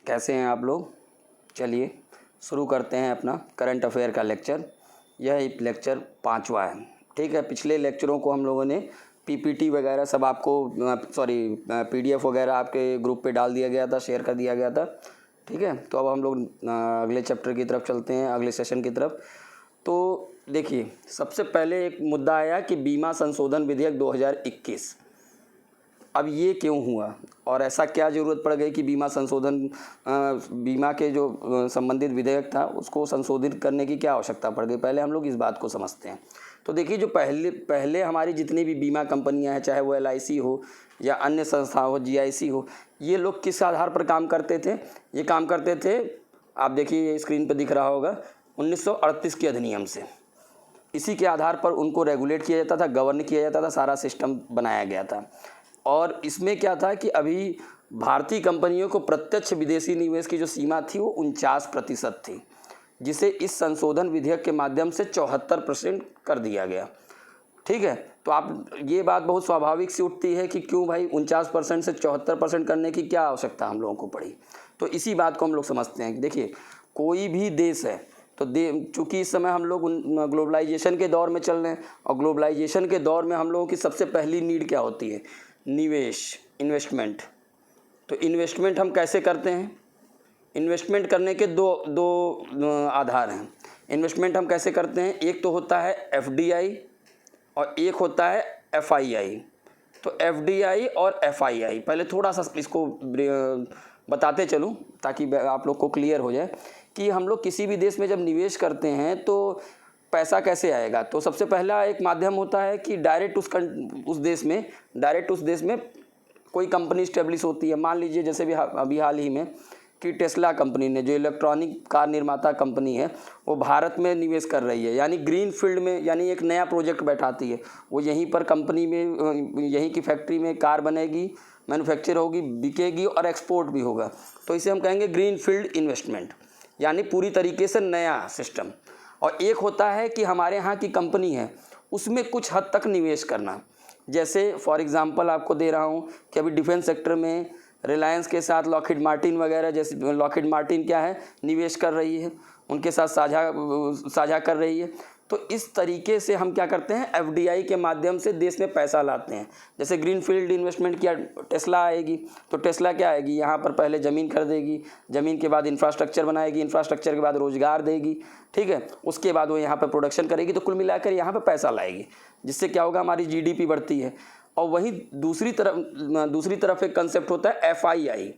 कैसे हैं आप लोग। चलिए शुरू करते हैं अपना करंट अफेयर का लेक्चर। यह लेक्चर 5वां है। ठीक है, पिछले लेक्चरों को हम लोगों ने पीपीटी वगैरह सब आपको पीडीएफ वगैरह आपके ग्रुप पे डाल दिया गया था, शेयर कर दिया गया था। ठीक है, तो अब हम लोग अगले चैप्टर की तरफ चलते हैं, अगले सेशन की तरफ। तो देखिए, सबसे पहले एक मुद्दा आया कि बीमा संशोधन विधेयक 2021। अब ये क्यों हुआ और ऐसा क्या ज़रूरत पड़ गई कि बीमा संशोधन बीमा के जो संबंधित विधेयक था उसको संशोधित करने की क्या आवश्यकता पड़ गई, पहले हम लोग इस बात को समझते हैं। तो देखिए, जो पहले हमारी जितनी भी बीमा कंपनियां हैं, चाहे वो LIC हो या अन्य संस्था हो, GIC हो, ये लोग किस आधार पर काम करते थे? ये काम करते थे, आप देखिए स्क्रीन पर दिख रहा होगा, 1938 के अधिनियम से। इसी के आधार पर उनको रेगुलेट किया जाता था, गवर्न किया जाता था, सारा सिस्टम बनाया गया था। और इसमें क्या था कि अभी भारतीय कंपनियों को प्रत्यक्ष विदेशी निवेश की जो सीमा थी वो 49% थी, जिसे इस संशोधन विधेयक के माध्यम से 74% कर दिया गया। ठीक है, तो आप ये बात बहुत स्वाभाविक सी उठती है कि क्यों भाई 49% से 74% करने की क्या आवश्यकता हम लोगों को पड़ी। तो इसी बात को हम लोग समझते हैं कि देखिए, कोई भी देश है तो चूँकि इस समय हम लोग ग्लोबलाइजेशन के दौर में चल रहे हैं, और ग्लोबलाइजेशन के दौर में हम लोगों की सबसे पहली नीड क्या होती है? निवेश, इन्वेस्टमेंट। तो इन्वेस्टमेंट हम कैसे करते हैं? इन्वेस्टमेंट करने के दो आधार हैं। इन्वेस्टमेंट हम कैसे करते हैं? एक तो होता है FDI और एक होता है FII। तो FDI और FII पहले थोड़ा सा इसको बताते चलूँ ताकि आप लोग को क्लियर हो जाए कि हम लोग किसी भी देश में जब निवेश करते हैं तो पैसा कैसे आएगा। तो सबसे पहला एक माध्यम होता है कि डायरेक्ट उस देश में कोई कंपनी स्टेब्लिश होती है। मान लीजिए जैसे भी अभी हाल ही में कि टेस्ला कंपनी ने, जो इलेक्ट्रॉनिक कार निर्माता कंपनी है, वो भारत में निवेश कर रही है, यानी ग्रीन फील्ड में, यानी एक नया प्रोजेक्ट बैठाती है। वो यहीं पर कंपनी में, यहीं की फैक्ट्री में कार बनेगी, मैन्युफैक्चर होगी, बिकेगी और एक्सपोर्ट भी होगा। तो इसे हम कहेंगे ग्रीन फील्ड इन्वेस्टमेंट, यानी पूरी तरीके से नया सिस्टम। और एक होता है कि हमारे यहाँ की कंपनी है उसमें कुछ हद तक निवेश करना। जैसे फॉर एग्जांपल आपको दे रहा हूँ कि अभी डिफेंस सेक्टर में रिलायंस के साथ लॉकहीड मार्टिन वगैरह, जैसे लॉकहीड मार्टिन क्या है, निवेश कर रही है, उनके साथ साझा कर रही है। तो इस तरीके से हम क्या करते हैं, FDI के माध्यम से देश में पैसा लाते हैं। जैसे ग्रीन फील्ड इन्वेस्टमेंट किया, टेस्ला आएगी, तो टेस्ला क्या आएगी, यहाँ पर पहले ज़मीन खरीदेगी, ज़मीन के बाद इंफ्रास्ट्रक्चर बनाएगी, इंफ्रास्ट्रक्चर के बाद रोजगार देगी। ठीक है, उसके बाद वो यहाँ पर प्रोडक्शन करेगी, तो कुल मिलाकर यहाँ पर पैसा लाएगी, जिससे क्या होगा, हमारी GDP बढ़ती है। और वहीं दूसरी तरफ एक कंसेप्ट होता है FII।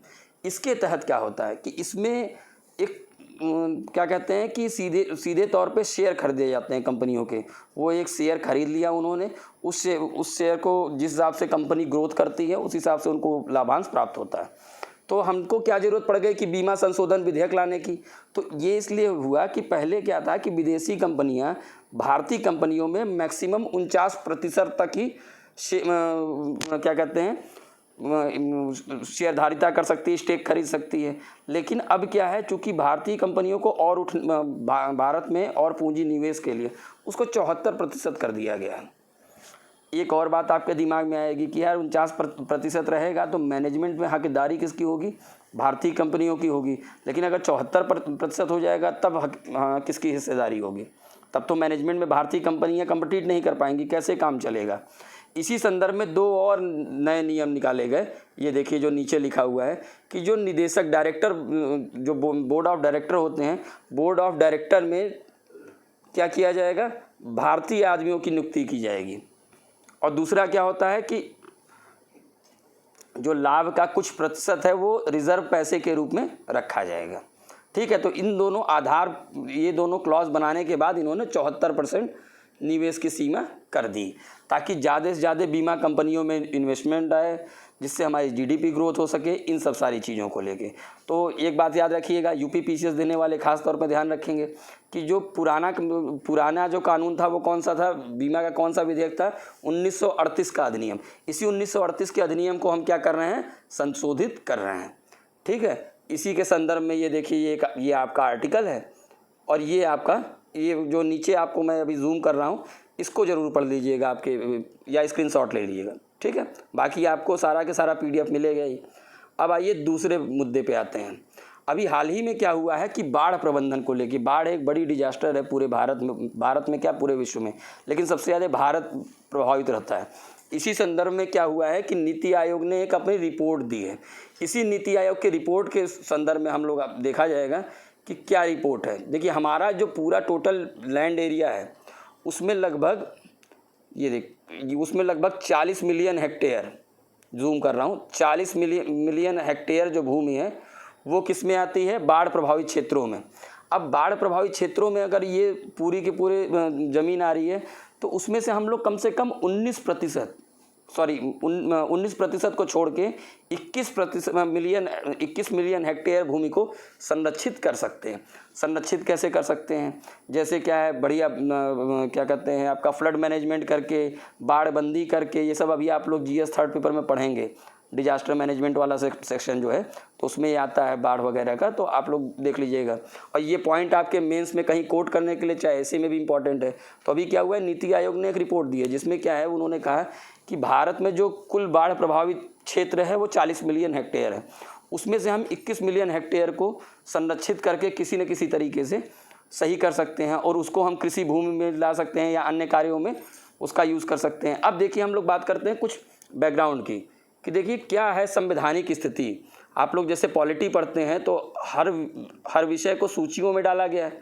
इसके तहत क्या होता है कि इसमें एक क्या कहते हैं कि सीधे तौर पे शेयर खरीदे जाते हैं कंपनियों के। वो एक शेयर खरीद लिया उन्होंने, उस शेयर को जिस हिसाब से कंपनी ग्रोथ करती है उस हिसाब से उनको लाभांश प्राप्त होता है। तो हमको क्या ज़रूरत पड़ गई कि बीमा संशोधन विधेयक लाने की? तो ये इसलिए हुआ कि पहले क्या था कि विदेशी कंपनियां भारतीय कंपनियों में मैक्सिमम 49% तक ही क्या कहते हैं शेयरधारिता कर सकती है, स्टेक खरीद सकती है। लेकिन अब क्या है, चूंकि भारतीय कंपनियों को और भारत में और पूंजी निवेश के लिए उसको 74% कर दिया गया है। एक और बात आपके दिमाग में आएगी कि यार 49% रहेगा तो मैनेजमेंट में हकदारी किसकी होगी? भारतीय कंपनियों की होगी। लेकिन अगर 74% हो जाएगा तब किसकी हिस्सेदारी होगी? तब तो मैनेजमेंट में भारतीय कंपनियां कम्पीट नहीं कर पाएंगी, कैसे काम चलेगा? इसी संदर्भ में 2 और नए नियम निकाले गए। ये देखिए जो नीचे लिखा हुआ है कि जो निदेशक डायरेक्टर, जो बोर्ड ऑफ डायरेक्टर होते हैं, बोर्ड ऑफ डायरेक्टर में क्या किया जाएगा? भारतीय आदमियों की नियुक्ति की जाएगी। और दूसरा क्या होता है कि जो लाभ का कुछ प्रतिशत है वो रिजर्व पैसे के रूप में रखा जाएगा। ठीक है, तो इन दोनों आधार, ये दोनों क्लॉज बनाने के बाद इन्होंने 74% निवेश की सीमा कर दी, ताकि ज़्यादा से ज़्यादा बीमा कंपनियों में इन्वेस्टमेंट आए, जिससे हमारी GDP ग्रोथ हो सके, इन सब सारी चीज़ों को लेके। तो एक बात याद रखिएगा, UPPCS देने वाले खास तौर पर ध्यान रखेंगे कि जो पुराना जो कानून था वो कौन सा था, बीमा का कौन सा विधेयक था? 1938 का अधिनियम। इसी 1938 के अधिनियम को हम क्या कर रहे हैं? संशोधित कर रहे हैं। ठीक है, इसी के संदर्भ में ये देखिए, ये आपका आर्टिकल है, और ये आपका, ये जो नीचे आपको मैं अभी जूम कर रहा हूँ, इसको ज़रूर पढ़ लीजिएगा आपके, या स्क्रीनशॉट ले लीजिएगा। ठीक है, बाकी आपको सारा के सारा PDF मिलेगा ही। अब आइए दूसरे मुद्दे पे आते हैं। अभी हाल ही में क्या हुआ है कि बाढ़ प्रबंधन को लेकर, बाढ़ एक बड़ी डिजास्टर है पूरे भारत में क्या पूरे विश्व में, लेकिन सबसे ज़्यादा भारत प्रभावित रहता है। इसी संदर्भ में क्या हुआ है कि नीति आयोग ने एक अपनी रिपोर्ट दी है। इसी नीति आयोग के रिपोर्ट के संदर्भ में हम लोग अब देखा जाएगा कि क्या रिपोर्ट है। देखिए हमारा जो पूरा टोटल लैंड एरिया है उसमें लगभग उसमें लगभग 40 मिलियन हेक्टेयर, जूम कर रहा हूँ, 40 मिलियन हेक्टेयर जो भूमि है वो किस में आती है, बाढ़ प्रभावित क्षेत्रों में। अब बाढ़ प्रभावित क्षेत्रों में अगर ये पूरी की पूरी ज़मीन आ रही है तो उसमें से हम लोग कम से कम 19% को छोड़ के 21 मिलियन हेक्टेयर भूमि को संरक्षित कर सकते हैं। संरक्षित कैसे कर सकते हैं, जैसे क्या है, बढ़िया क्या कहते हैं आपका फ्लड मैनेजमेंट करके, बाढ़बंदी करके, ये सब अभी आप लोग GS 3rd पेपर में पढ़ेंगे। डिजास्टर मैनेजमेंट वाला सेक्शन जो है तो उसमें ये आता है बाढ़ वगैरह का, तो आप लोग देख लीजिएगा। और ये पॉइंट आपके मेंस में कहीं कोट करने के लिए चाहे ऐसे में भी इंपॉर्टेंट है। तो अभी क्या हुआ है, नीति आयोग ने एक रिपोर्ट दी है जिसमें क्या है, उन्होंने कहा कि भारत में जो कुल बाढ़ प्रभावित क्षेत्र है वो 40 मिलियन हेक्टेयर है। उसमें से हम 21 मिलियन हेक्टेयर को संरक्षित करके किसी न किसी तरीके से सही कर सकते हैं और उसको हम कृषि भूमि में ला सकते हैं या अन्य कार्यों में उसका यूज़ कर सकते हैं। अब देखिए हम लोग बात करते हैं कुछ बैकग्राउंड की, कि देखिए क्या है संवैधानिक स्थिति। आप लोग जैसे पॉलिटी पढ़ते हैं तो हर विषय को सूचियों में डाला गया है,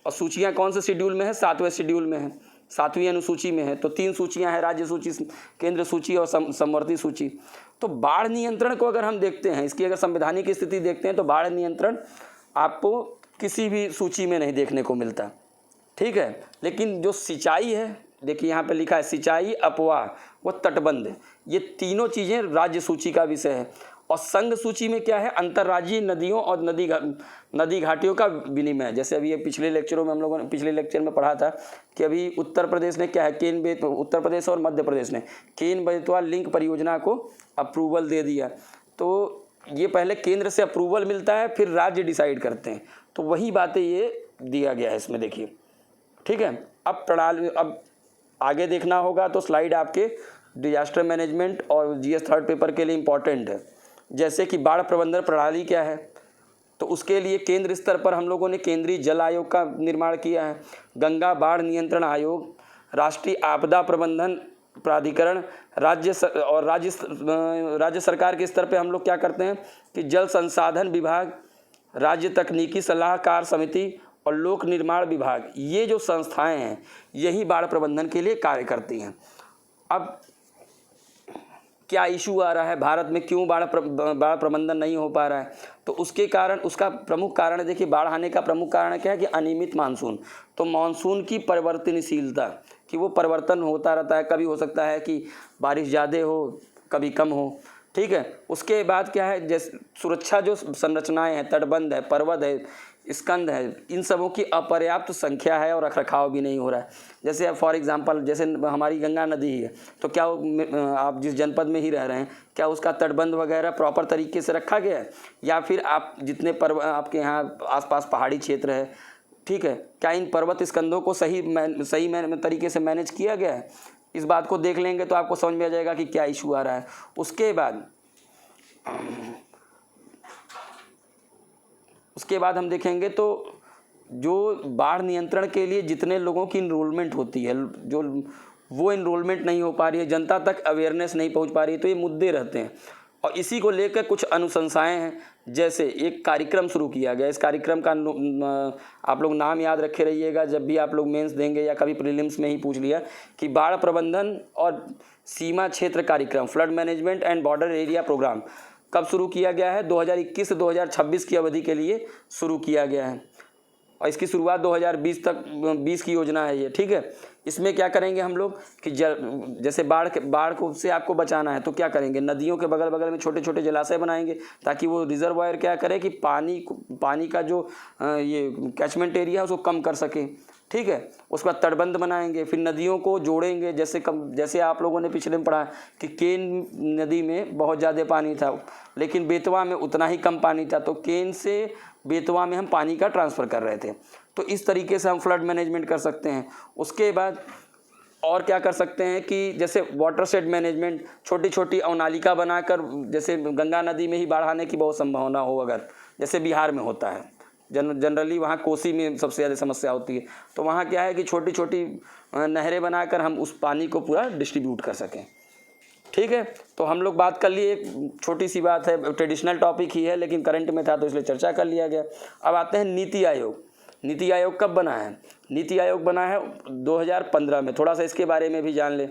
और सूचियाँ कौन से शेड्यूल में है, 7वें शेड्यूल में है, 7वीं अनुसूची में है। तो 3 सूचियाँ हैं, राज्य सूची, केंद्र सूची और समवर्ती सूची। तो बाढ़ नियंत्रण को अगर हम देखते हैं, इसकी अगर संवैधानिक स्थिति देखते हैं तो बाढ़ नियंत्रण आपको किसी भी सूची में नहीं देखने को मिलता, ठीक है। लेकिन जो सिंचाई है, देखिए यहाँ पे लिखा है सिंचाई, अपवाह व तटबंध, ये तीनों चीज़ें राज्य सूची का विषय है। और संघ सूची में क्या है, अंतर्राज्यीय नदियों और नदी घाटियों का विनिमय। जैसे अभी ये पिछले लेक्चरों में हम लोगों ने पिछले लेक्चर में पढ़ा था कि अभी उत्तर प्रदेश ने क्या है, उत्तर प्रदेश और मध्य प्रदेश ने केन बेतवा लिंक परियोजना को अप्रूवल दे दिया। तो ये पहले केंद्र से अप्रूवल मिलता है, फिर राज्य डिसाइड करते हैं। तो वही बातें ये दिया गया है इसमें, देखिए, ठीक है। अब आगे देखना होगा तो स्लाइड आपके डिजास्टर मैनेजमेंट और GS 3rd पेपर के लिए इम्पॉर्टेंट है। जैसे कि बाढ़ प्रबंधन प्रणाली क्या है, तो उसके लिए केंद्र स्तर पर हम लोगों ने केंद्रीय जल आयोग का निर्माण किया है, गंगा बाढ़ नियंत्रण आयोग, राष्ट्रीय आपदा प्रबंधन प्राधिकरण, राज्य सरकार के स्तर पे हम लोग क्या करते हैं कि जल संसाधन विभाग, राज्य तकनीकी सलाहकार समिति और लोक निर्माण विभाग, ये जो संस्थाएं हैं यही बाढ़ प्रबंधन के लिए कार्य करती हैं। अब क्या इशू आ रहा है भारत में, क्यों बाढ़ प्रबंधन नहीं हो पा रहा है, तो उसके कारण, उसका प्रमुख कारण, देखिए बाढ़ आने का प्रमुख कारण क्या है कि अनियमित मानसून। तो मानसून की परिवर्तनशीलता, कि वो परिवर्तन होता रहता है, कभी हो सकता है कि बारिश ज़्यादा हो, कभी कम हो, ठीक है। उसके बाद क्या है, जैसे सुरक्षा जो संरचनाएं हैं, तटबंध है, पर्वत है, स्कंद है, इन सबों की अपर्याप्त संख्या है और रखरखाव भी नहीं हो रहा है। जैसे फॉर एग्जांपल, जैसे हमारी गंगा नदी है, तो क्या आप जिस जनपद में ही रह रहे हैं, क्या उसका तटबंध वगैरह प्रॉपर तरीके से रखा गया है, या फिर आप जितने आपके यहाँ आसपास पहाड़ी क्षेत्र है, ठीक है, क्या इन पर्वत स्कंदों को सही तरीके से मैनेज किया गया है। इस बात को देख लेंगे तो आपको समझ में आ जाएगा कि क्या इशू आ रहा है। उसके बाद हम देखेंगे तो जो बाढ़ नियंत्रण के लिए जितने लोगों की इनरोलमेंट होती है, जो वो इनरोलमेंट नहीं हो पा रही है, जनता तक अवेयरनेस नहीं पहुंच पा रही है, तो ये मुद्दे रहते हैं। और इसी को लेकर कुछ अनुशंसाएं हैं। जैसे एक कार्यक्रम शुरू किया गया, इस कार्यक्रम का आप लोग नाम याद रखे रहिएगा जब भी आप लोग मेंस देंगे या कभी प्रीलिम्स में ही पूछ लिया, कि बाढ़ प्रबंधन और सीमा क्षेत्र कार्यक्रम, flood management and border area programme, कब शुरू किया गया है, 2021 से 2026 की अवधि के लिए शुरू किया गया है। और इसकी शुरुआत 2020 की योजना है ये, ठीक है। इसमें क्या करेंगे हम लोग कि जैसे बाढ़ को से आपको बचाना है तो क्या करेंगे, नदियों के बगल बगल में छोटे छोटे जलाशय बनाएंगे, ताकि वो रिजर्वायर क्या करे कि पानी का जो ये कैचमेंट एरिया है उसको कम कर सके, ठीक है। उसके बाद तटबंध बनाएंगे, फिर नदियों को जोड़ेंगे। जैसे आप लोगों ने पिछले में पढ़ा कि केन नदी में बहुत ज़्यादा पानी था, लेकिन बेतवा में उतना ही कम पानी था, तो केन से बेतवा में हम पानी का ट्रांसफ़र कर रहे थे। तो इस तरीके से हम फ्लड मैनेजमेंट कर सकते हैं। उसके बाद और क्या कर सकते हैं कि जैसे वाटर शेड मैनेजमेंट, छोटी छोटी अवनालिका बनाकर, जैसे गंगा नदी में ही बाढ़ आने की बहुत संभावना हो, अगर जैसे बिहार में होता है, जनरली वहाँ कोसी में सबसे ज़्यादा समस्या होती है, तो वहाँ क्या है कि छोटी छोटी नहरें बनाकर हम उस पानी को पूरा डिस्ट्रीब्यूट कर सकें। ठीक है, तो हम लोग बात कर लिए, एक छोटी सी बात है, ट्रेडिशनल टॉपिक ही है लेकिन करंट में था तो इसलिए चर्चा कर लिया गया। अब आते हैं नीति आयोग। नीति आयोग कब बना है? नीति आयोग बना है 2015 में। थोड़ा सा इसके बारे में भी जान लें।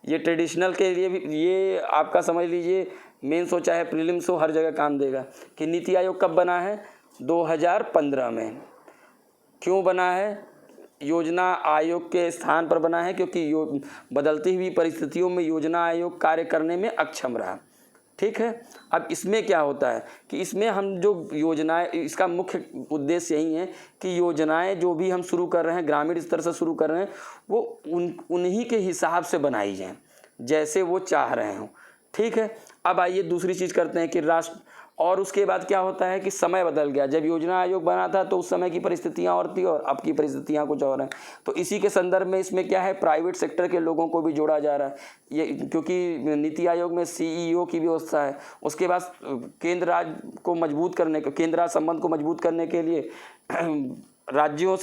ये ट्रेडिशनल के लिए भी, ये आपका समझ लीजिए मेंस हो चाहे प्रीलिम्स हो, हर जगह काम देगा कि नीति आयोग कब बना है? 2015 में। क्यों बना है? योजना आयोग के स्थान पर बना है क्योंकि बदलती हुई परिस्थितियों में योजना आयोग कार्य करने में अक्षम रहा। ठीक है, अब इसमें क्या होता है कि इसमें हम जो योजनाएं, इसका मुख्य उद्देश्य यही है कि योजनाएं जो भी हम शुरू कर रहे हैं, ग्रामीण स्तर से शुरू कर रहे हैं, वो उन्हीं के हिसाब से बनाई जाएं जैसे वो चाह रहे हों। ठीक है, अब आइए दूसरी चीज़ करते हैं कि राष्ट्र, और उसके बाद क्या होता है कि समय बदल गया। जब योजना आयोग बना था तो उस समय की परिस्थितियां और थी और अब की परिस्थितियां कुछ और हैं। तो इसी के संदर्भ में इसमें क्या है, प्राइवेट सेक्टर के लोगों को भी जोड़ा जा रहा है ये, क्योंकि नीति आयोग में CEO की व्यवस्था है। उसके बाद केंद्र राज्य को मजबूत करने, केंद्र राज्य संबंध को मजबूत करने के लिए राज्यों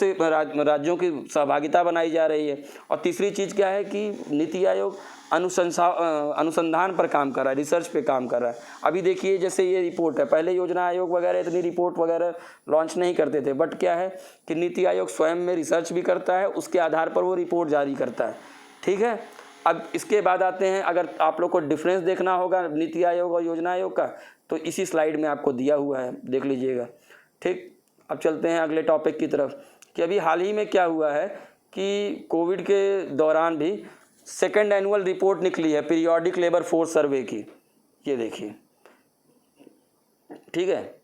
की सहभागिता बनाई जा रही है। और तीसरी चीज़ क्या है कि नीति आयोग अनुसंधान पर काम कर रहा है, रिसर्च पे काम कर रहा है। अभी देखिए जैसे ये रिपोर्ट है, पहले योजना आयोग वगैरह इतनी रिपोर्ट वगैरह लॉन्च नहीं करते थे, बट क्या है कि नीति आयोग स्वयं में रिसर्च भी करता है, उसके आधार पर वो रिपोर्ट जारी करता है। ठीक है, अब इसके बाद आते हैं, अगर आप लोग को डिफरेंस देखना होगा नीति आयोग और योजना आयोग का तो इसी स्लाइड में आपको दिया हुआ है, देख लीजिएगा। ठीक, अब चलते हैं अगले टॉपिक की तरफ कि अभी हाल ही में क्या हुआ है कि कोविड के दौरान भी सेकेंड एनुअल रिपोर्ट निकली है पीरियोडिक लेबर फोर्स सर्वे की, ये देखिए। ठीक है,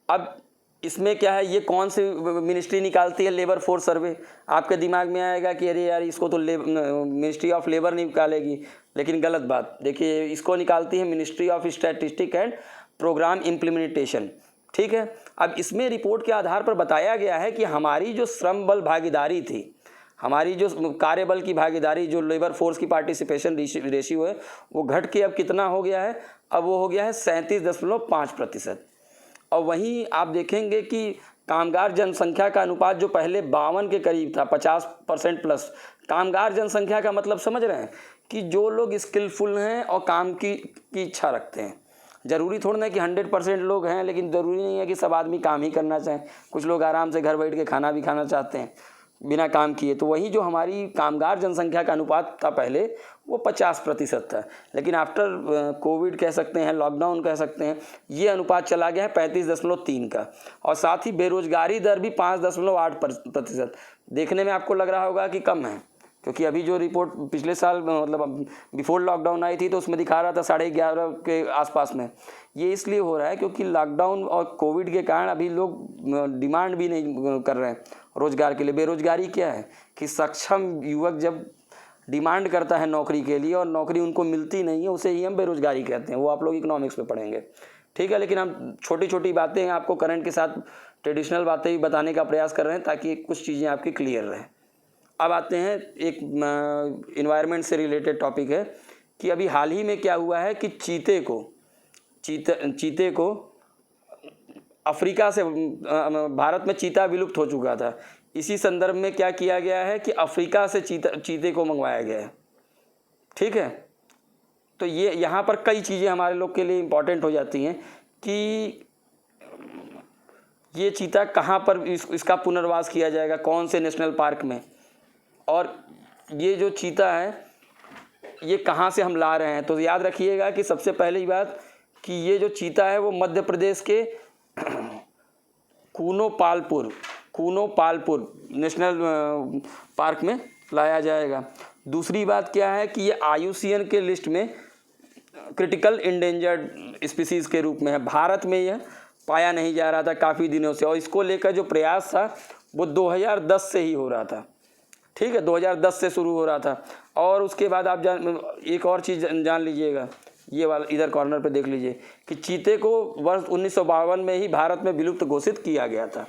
अब इसमें क्या है, ये कौन सी मिनिस्ट्री निकालती है लेबर फोर्स सर्वे? आपके दिमाग में आएगा कि अरे यार इसको तो मिनिस्ट्री ऑफ लेबर निकालेगी, लेकिन गलत बात। देखिए, इसको निकालती है ministry of statistic and programme implementation. ठीक है, अब इसमें रिपोर्ट के आधार पर बताया गया है कि हमारी जो श्रम बल भागीदारी थी, हमारी जो कार्यबल की भागीदारी, जो लेबर फोर्स की पार्टिसिपेशन रेशियो है, वो घट के अब कितना हो गया है? अब वो हो गया है 37.5%। और वहीं आप देखेंगे कि कामगार जनसंख्या का अनुपात जो पहले 52 के करीब था, 50% प्लस। कामगार जनसंख्या का मतलब समझ रहे हैं कि जो लोग स्किलफुल हैं और काम की इच्छा रखते हैं। ज़रूरी थोड़ा ना कि 100% लोग हैं, लेकिन ज़रूरी नहीं है कि सब आदमी काम ही करना चाहें। कुछ लोग आराम से घर बैठ के खाना भी खाना चाहते हैं बिना काम किए। तो वही जो हमारी कामगार जनसंख्या का अनुपात था पहले, वो 50% था, लेकिन आफ्टर कोविड कह सकते हैं, लॉकडाउन कह सकते हैं, ये अनुपात चला गया है 35.3 का। और साथ ही बेरोजगारी दर भी 5.8%। देखने में आपको लग रहा होगा कि कम है, क्योंकि अभी जो रिपोर्ट पिछले साल मतलब बिफोर लॉकडाउन आई थी तो उसमें दिखा रहा था 11.5 के आसपास में। ये इसलिए हो रहा है क्योंकि लॉकडाउन और कोविड के कारण अभी लोग डिमांड भी नहीं कर रहे हैं रोज़गार के लिए। बेरोजगारी क्या है कि सक्षम युवक जब डिमांड करता है नौकरी के लिए और नौकरी उनको मिलती नहीं है, उसे ही हम बेरोजगारी कहते हैं। वो आप लोग इकोनॉमिक्स में पढ़ेंगे। ठीक है, लेकिन हम छोटी छोटी बातें आपको करंट के साथ ट्रेडिशनल बातें भी बताने का प्रयास कर रहे हैं ताकि कुछ चीज़ें आपकी क्लियर रहें। अब आते हैं, एक इन्वायरमेंट से रिलेटेड टॉपिक है कि अभी हाल ही में क्या हुआ है कि चीते को अफ्रीका से, भारत में चीता विलुप्त हो चुका था। इसी संदर्भ में क्या किया गया है कि अफ्रीका से चीते को मंगवाया गया है। ठीक है, तो ये यहाँ पर कई चीज़ें हमारे लोग के लिए इम्पॉर्टेंट हो जाती हैं कि ये चीता कहाँ पर इसका पुनर्वास किया जाएगा, कौन से नेशनल पार्क में, और ये जो चीता है ये कहाँ से हम ला रहे हैं। तो याद रखिएगा कि सबसे पहली बात कि ये जो चीता है वो मध्य प्रदेश के कूनो पालपुर नेशनल पार्क में लाया जाएगा। दूसरी बात क्या है कि ये IUCN के लिस्ट में क्रिटिकल इंडेंजर्ड स्पीसीज़ के रूप में है। भारत में यह पाया नहीं जा रहा था काफ़ी दिनों से, और इसको लेकर जो प्रयास था वो 2010 से ही हो रहा था। ठीक है, 2010 से शुरू हो रहा था। और उसके बाद आप एक और चीज़ जान लीजिएगा, ये वाला इधर कॉर्नर पे देख लीजिए कि चीते को वर्ष 1952 में ही भारत में विलुप्त घोषित किया गया था।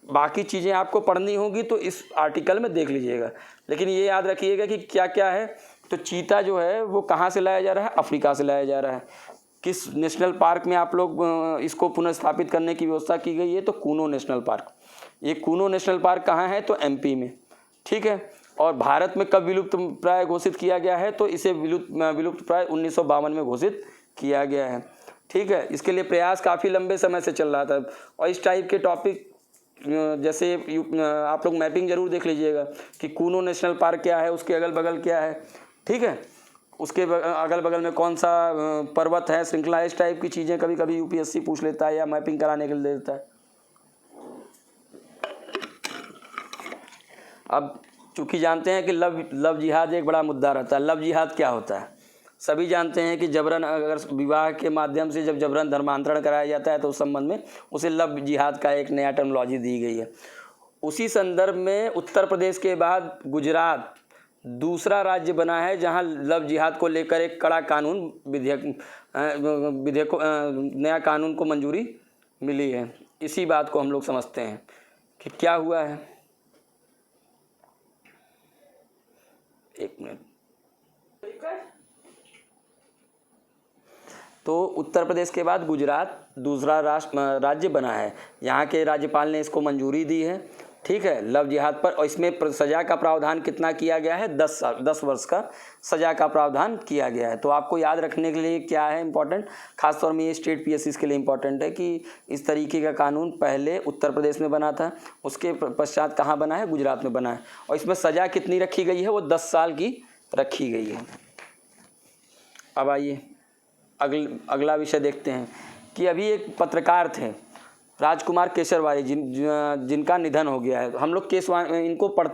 बाकी चीज़ें आपको पढ़नी होगी तो इस आर्टिकल में देख लीजिएगा, लेकिन ये याद रखिएगा कि क्या क्या है। तो चीता जो है वो कहाँ से लाया जा रहा है? अफ्रीका से लाया जा रहा है। किस नेशनल पार्क में आप लोग इसको पुनर्स्थापित करने की व्यवस्था की गई है? तो कूनो नेशनल पार्क। ये कूनो नेशनल पार्क कहाँ है? तो एमपी में, ठीक है। और भारत में कब विलुप्त प्राय घोषित किया गया है? तो इसे विलुप्त प्राय 1952 में घोषित किया गया है, ठीक है। इसके लिए प्रयास काफ़ी लंबे समय से चल रहा था। और इस टाइप के टॉपिक जैसे आप लोग मैपिंग जरूर देख लीजिएगा कि कूनो नेशनल पार्क क्या है, उसके अगल बगल क्या है, ठीक है, उसके अगल बगल में कौन सा पर्वत है, श्रृंखला है। इस टाइप की चीज़ें कभी कभी यूपीएससी पूछ लेता है या मैपिंग कराने के लिए दे देता है। अब चूँकि जानते हैं कि लव जिहाद एक बड़ा मुद्दा रहता है। लव जिहाद क्या होता है? सभी जानते हैं कि जबरन, अगर विवाह के माध्यम से जब जबरन धर्मांतरण कराया जाता है तो उस संबंध में उसे लव जिहाद का एक नया टर्मिनोलॉजी दी गई है। उसी संदर्भ में उत्तर प्रदेश के बाद गुजरात दूसरा राज्य बना है जहां लव जिहाद को लेकर एक कड़ा कानून विधेयक नया कानून को मंजूरी मिली है। इसी बात को हम लोग समझते हैं कि क्या हुआ है। एक मिनट। तो उत्तर प्रदेश के बाद गुजरात दूसरा राज्य बना है। यहाँ के राज्यपाल ने इसको मंजूरी दी है, ठीक है, लव जिहाद पर। और इसमें सज़ा का प्रावधान कितना किया गया है? 10 वर्ष का सज़ा का प्रावधान किया गया है। तो आपको याद रखने के लिए क्या है इम्पोर्टेंट, खासतौर में ये स्टेट पीएससी के लिए इम्पोर्टेंट है कि इस तरीके का कानून पहले उत्तर प्रदेश में बना था, उसके पश्चात कहाँ बना है? गुजरात में बना है। और इसमें सज़ा कितनी रखी गई है? वो 10 साल की रखी गई है। अब आइए अगला विषय देखते हैं कि अभी एक पत्रकार थे राजकुमार केसरवानी जिनका निधन हो गया है। हम लोग इनको पढ़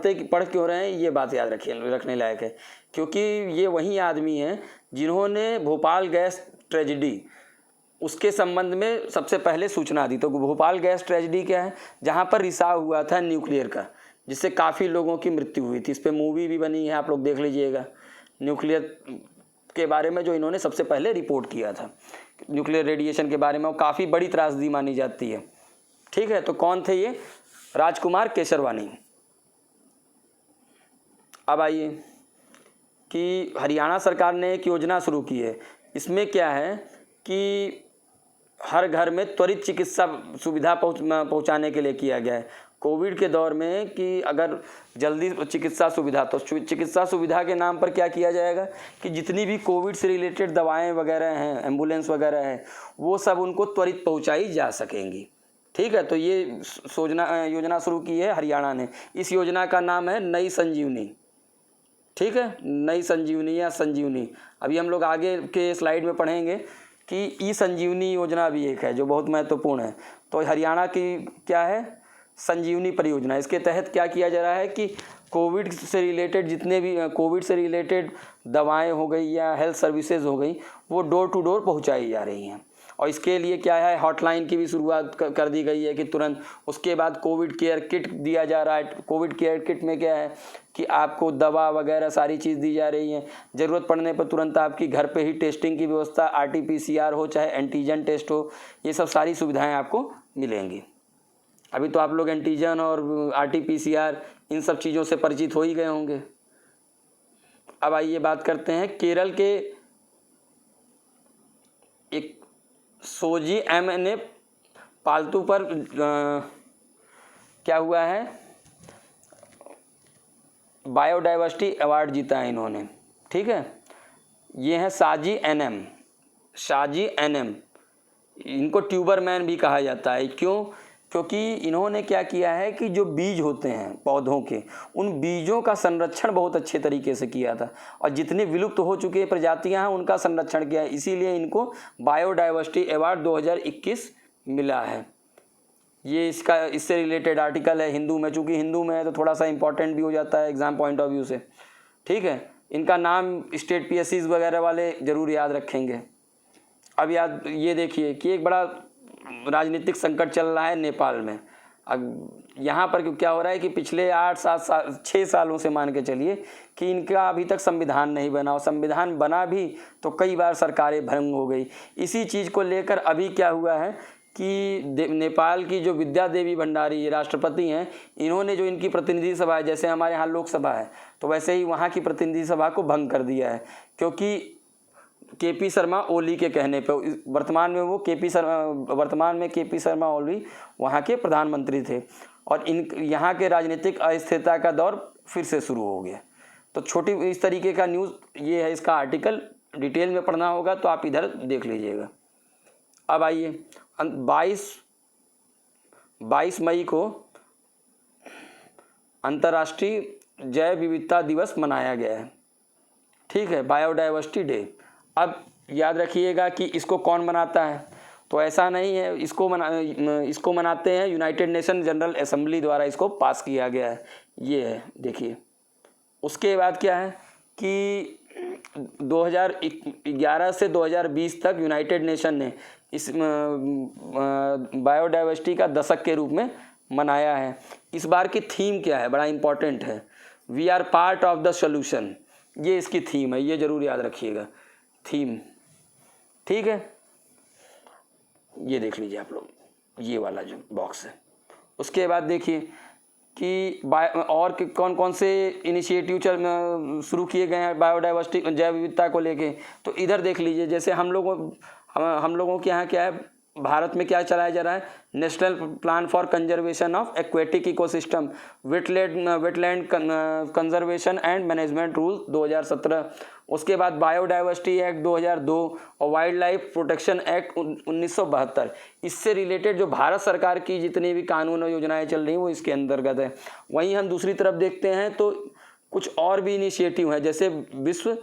क्यों रहे हैं, ये बात याद रखने लायक है, क्योंकि ये वही आदमी हैं जिन्होंने भोपाल गैस ट्रेजिडी उसके संबंध में सबसे पहले सूचना दी। तो भोपाल गैस ट्रेजिडी क्या है? जहाँ पर रिसाव हुआ था न्यूक्लियर का, जिससे काफ़ी लोगों की मृत्यु हुई थी। इस पर मूवी भी बनी है, आप लोग देख लीजिएगा। न्यूक्लियर के बारे में जो इन्होंने सबसे पहले रिपोर्ट किया था, न्यूक्लियर रेडिएशन के बारे में, वो काफ़ी बड़ी त्रासदी मानी जाती है, ठीक है। तो कौन थे ये? राजकुमार केसरवानी। अब आइए कि हरियाणा सरकार ने एक योजना शुरू की है। इसमें क्या है कि हर घर में त्वरित चिकित्सा सुविधा पहुंचाने के लिए किया गया है कोविड के दौर में, कि अगर जल्दी चिकित्सा सुविधा, तो चिकित्सा सुविधा के नाम पर क्या किया जाएगा कि जितनी भी कोविड से रिलेटेड दवाएं वगैरह हैं, एम्बुलेंस वगैरह है, वो सब उनको त्वरित पहुंचाई जा सकेंगी, ठीक है। तो ये योजना शुरू की है हरियाणा ने। इस योजना का नाम है नई संजीवनी, ठीक है, नई संजीवनी या संजीवनी। अभी हम लोग आगे के स्लाइड में पढ़ेंगे कि ई संजीवनी योजना भी एक है जो बहुत महत्वपूर्ण है। तो हरियाणा की क्या है? संजीवनी परियोजना। इसके तहत क्या किया जा रहा है कि कोविड से रिलेटेड जितने भी कोविड से रिलेटेड दवाएं हो गई या हेल्थ सर्विसेज हो गई, वो डोर टू डोर पहुंचाई जा रही हैं। और इसके लिए क्या है, हॉटलाइन की भी शुरुआत कर दी गई है कि तुरंत उसके बाद कोविड केयर किट दिया जा रहा है। कोविड केयर किट में क्या है कि आपको दवा वगैरह सारी चीज़ दी जा रही है। ज़रूरत पड़ने पर तुरंत आपकी घर पे ही टेस्टिंग की व्यवस्था, RT-PCR हो चाहे एंटीजन टेस्ट हो, ये सब सारी सुविधाएँ आपको मिलेंगी। अभी तो आप लोग एंटीजन और RT-PCR इन सब चीज़ों से परिचित हो ही गए होंगे। अब आइए बात करते हैं केरल के एक सोजी MNA पालतू पर क्या हुआ है, बायोडाइवर्सिटी अवार्ड जीता है इन्होंने, ठीक है। ये है साजी NM। इनको ट्यूबरमैन भी कहा जाता है। क्यों? क्योंकि इन्होंने क्या किया है कि जो बीज होते हैं पौधों के, उन बीजों का संरक्षण बहुत अच्छे तरीके से किया था, और जितने विलुप्त हो चुके प्रजातियां हैं उनका संरक्षण किया है। इसीलिए इनको बायोडाइवर्सिटी अवार्ड 2021 मिला है। ये इससे रिलेटेड आर्टिकल है हिंदू में। चूँकि हिंदू में है तो थोड़ा सा इंपॉर्टेंट भी हो जाता है एग्ज़ाम पॉइंट ऑफ व्यू से, ठीक है। इनका नाम स्टेट PSCs वगैरह वाले ज़रूर याद रखेंगे। अब ये देखिए कि एक बड़ा राजनीतिक संकट चल रहा है नेपाल में। अब यहाँ पर क्या हो रहा है कि पिछले 6 सालों से मान के चलिए कि इनका अभी तक संविधान नहीं बना, और संविधान बना भी तो कई बार सरकारें भंग हो गई। इसी चीज़ को लेकर अभी क्या हुआ है कि नेपाल की जो विद्या देवी भंडारी राष्ट्रपति हैं, इन्होंने जो इनकी प्रतिनिधि सभा है, जैसे हमारे यहाँ लोकसभा है तो वैसे ही वहाँ की प्रतिनिधि सभा को भंग कर दिया है, क्योंकि केपी शर्मा ओली के कहने पर वर्तमान में केपी शर्मा ओली वहाँ के प्रधानमंत्री थे और यहाँ के राजनीतिक अस्थिरता का दौर फिर से शुरू हो गया। तो छोटी इस तरीके का न्यूज़ ये है, इसका आर्टिकल डिटेल में पढ़ना होगा तो आप इधर देख लीजिएगा। अब आइए 22 मई को अंतर्राष्ट्रीय जैव विविधता दिवस मनाया गया है, ठीक है, बायोडाइवर्सिटी डे। अब याद रखिएगा कि इसको कौन मनाता है, तो ऐसा नहीं है, इसको मनाते हैं यूनाइटेड नेशन जनरल असेंबली द्वारा इसको पास किया गया है, ये है देखिए। उसके बाद क्या है कि 2011 से 2020 तक यूनाइटेड नेशन ने इस बायोडाइवर्सिटी का दशक के रूप में मनाया है। इस बार की थीम क्या है, बड़ा इम्पॉर्टेंट है, we are part of the solution, ये इसकी थीम है, ये ज़रूर याद रखिएगा थीम, ठीक है। ये देख लीजिए आप लोग, ये वाला जो बॉक्स है। उसके बाद देखिए कि और कौन कौन से इनिशिएटिव शुरू किए गए हैं बायोडाइवर्सिटी जैव विविधता को लेके, तो इधर देख लीजिए। जैसे हम लोगों के यहाँ क्या है, भारत में क्या चलाया जा रहा है, national plan for conservation of aquatic ecosystem, wetland conservation and management rule 2017। उसके बाद बायोडाइवर्सिटी एक्ट 2002 और वाइल्ड लाइफ प्रोटेक्शन एक्ट 1972। इससे रिलेटेड जो भारत सरकार की जितनी भी कानून और योजनाएं चल रही हैं वो इसके अंतर्गत है। वहीं हम दूसरी तरफ देखते हैं तो कुछ और भी इनिशिएटिव हैं, जैसे विश्व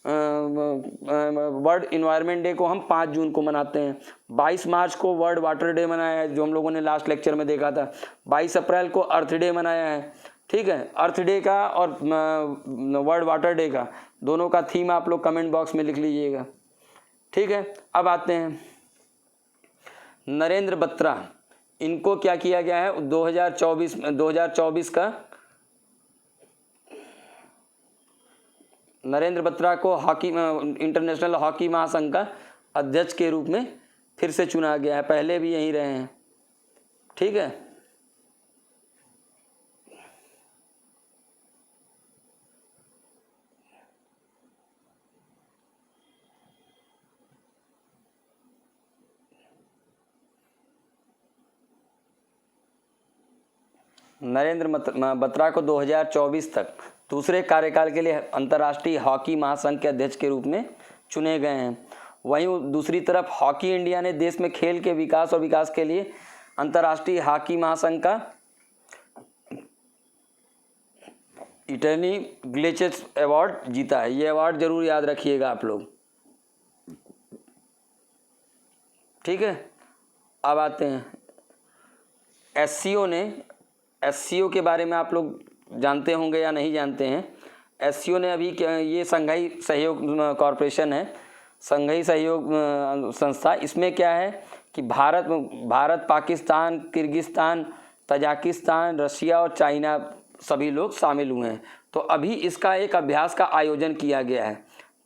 वर्ल्ड इन्वायरमेंट डे को हम 5 जून को मनाते हैं। 22 मार्च को वर्ल्ड वाटर डे मनाया है, जो हम लोगों ने लास्ट लेक्चर में देखा था। 22 अप्रैल को अर्थ डे मनाया है, ठीक है। अर्थ डे का और वर्ल्ड वाटर डे का दोनों का थीम आप लोग कमेंट बॉक्स में लिख लीजिएगा, ठीक है। अब आते हैं नरेंद्र बत्रा, इनको क्या किया गया है 2024 का, नरेंद्र बत्रा को इंटरनेशनल हॉकी महासंघ का अध्यक्ष के रूप में फिर से चुना गया है, पहले भी यहीं रहे हैं, ठीक है। नरेंद्र बत्रा को 2024 तक दूसरे कार्यकाल के लिए अंतर्राष्ट्रीय हॉकी महासंघ के अध्यक्ष के रूप में चुने गए हैं। वहीं दूसरी तरफ हॉकी इंडिया ने देश में खेल के विकास के लिए अंतर्राष्ट्रीय हॉकी महासंघ का इटर्नी ग्लेचेस अवार्ड जीता है। ये अवार्ड जरूर याद रखिएगा आप लोग, ठीक है। अब आते हैं एससीओ के बारे में आप लोग जानते होंगे या नहीं जानते हैं। एससीओ ने अभी ये संघाई सहयोग कॉरपोरेशन है, संघाई सहयोग संस्था। इसमें क्या है कि Bharat, Pakistan, Kyrgyzstan, Tajikistan, Russia और चाइना सभी लोग शामिल हुए हैं। तो अभी इसका एक अभ्यास का आयोजन किया गया है,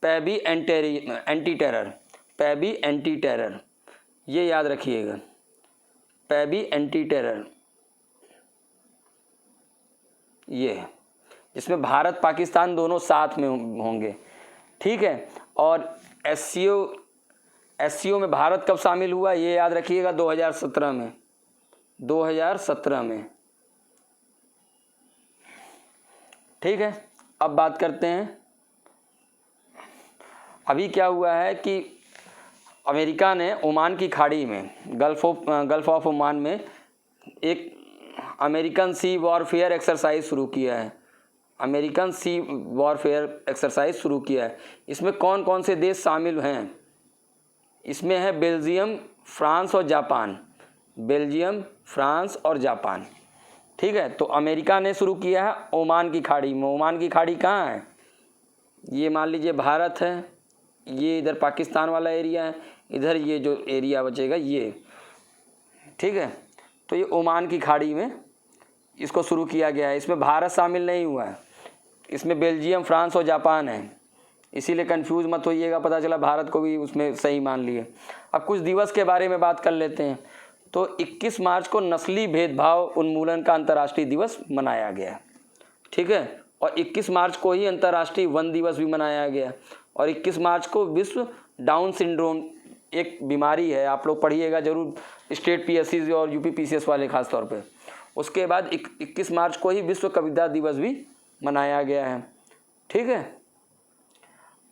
पैबी एंटी टेरर, ये याद रखिएगा, पैबी एंटी टेरर, ये है जिसमें भारत पाकिस्तान दोनों साथ में होंगे, ठीक है। और एससीओ में भारत कब शामिल हुआ ये याद रखिएगा, 2017 में, ठीक है। अब बात करते हैं, अभी क्या हुआ है कि अमेरिका ने ओमान की खाड़ी में, गल्फ ऑफ ओमान में एक अमेरिकन सी वॉरफेयर एक्सरसाइज शुरू किया है। अमेरिकन सी वॉरफेयर एक्सरसाइज शुरू किया है। इसमें कौन कौन से देश शामिल हैं? इसमें है बेल्जियम, फ्रांस और जापान, ठीक है। तो अमेरिका ने शुरू किया है ओमान की खाड़ी में। ओमान की खाड़ी कहाँ है? ये मान लीजिए भारत है, ये इधर पाकिस्तान वाला एरिया है, इधर ये जो एरिया बचेगा ये, ठीक है। तो ये ओमान की खाड़ी में इसको शुरू किया गया है। इसमें भारत शामिल नहीं हुआ है, इसमें बेल्जियम, फ्रांस और जापान है, इसीलिए कंफ्यूज मत होइएगा, पता चला भारत को भी उसमें सही मान लिए। अब कुछ दिवस के बारे में बात कर लेते हैं। तो 21 मार्च को नस्ली भेदभाव उन्मूलन का अंतर्राष्ट्रीय दिवस मनाया गया, ठीक है। और 21 मार्च को ही अंतर्राष्ट्रीय वन दिवस भी मनाया गया। और 21 मार्च को विश्व डाउन सिंड्रोम, एक बीमारी है, आप लोग पढ़िएगा जरूर, स्टेट पीएससी और यूपी पीसीएस वाले खास तौर पे। उसके बाद 21 मार्च को ही विश्व कविता दिवस भी मनाया गया है, ठीक है।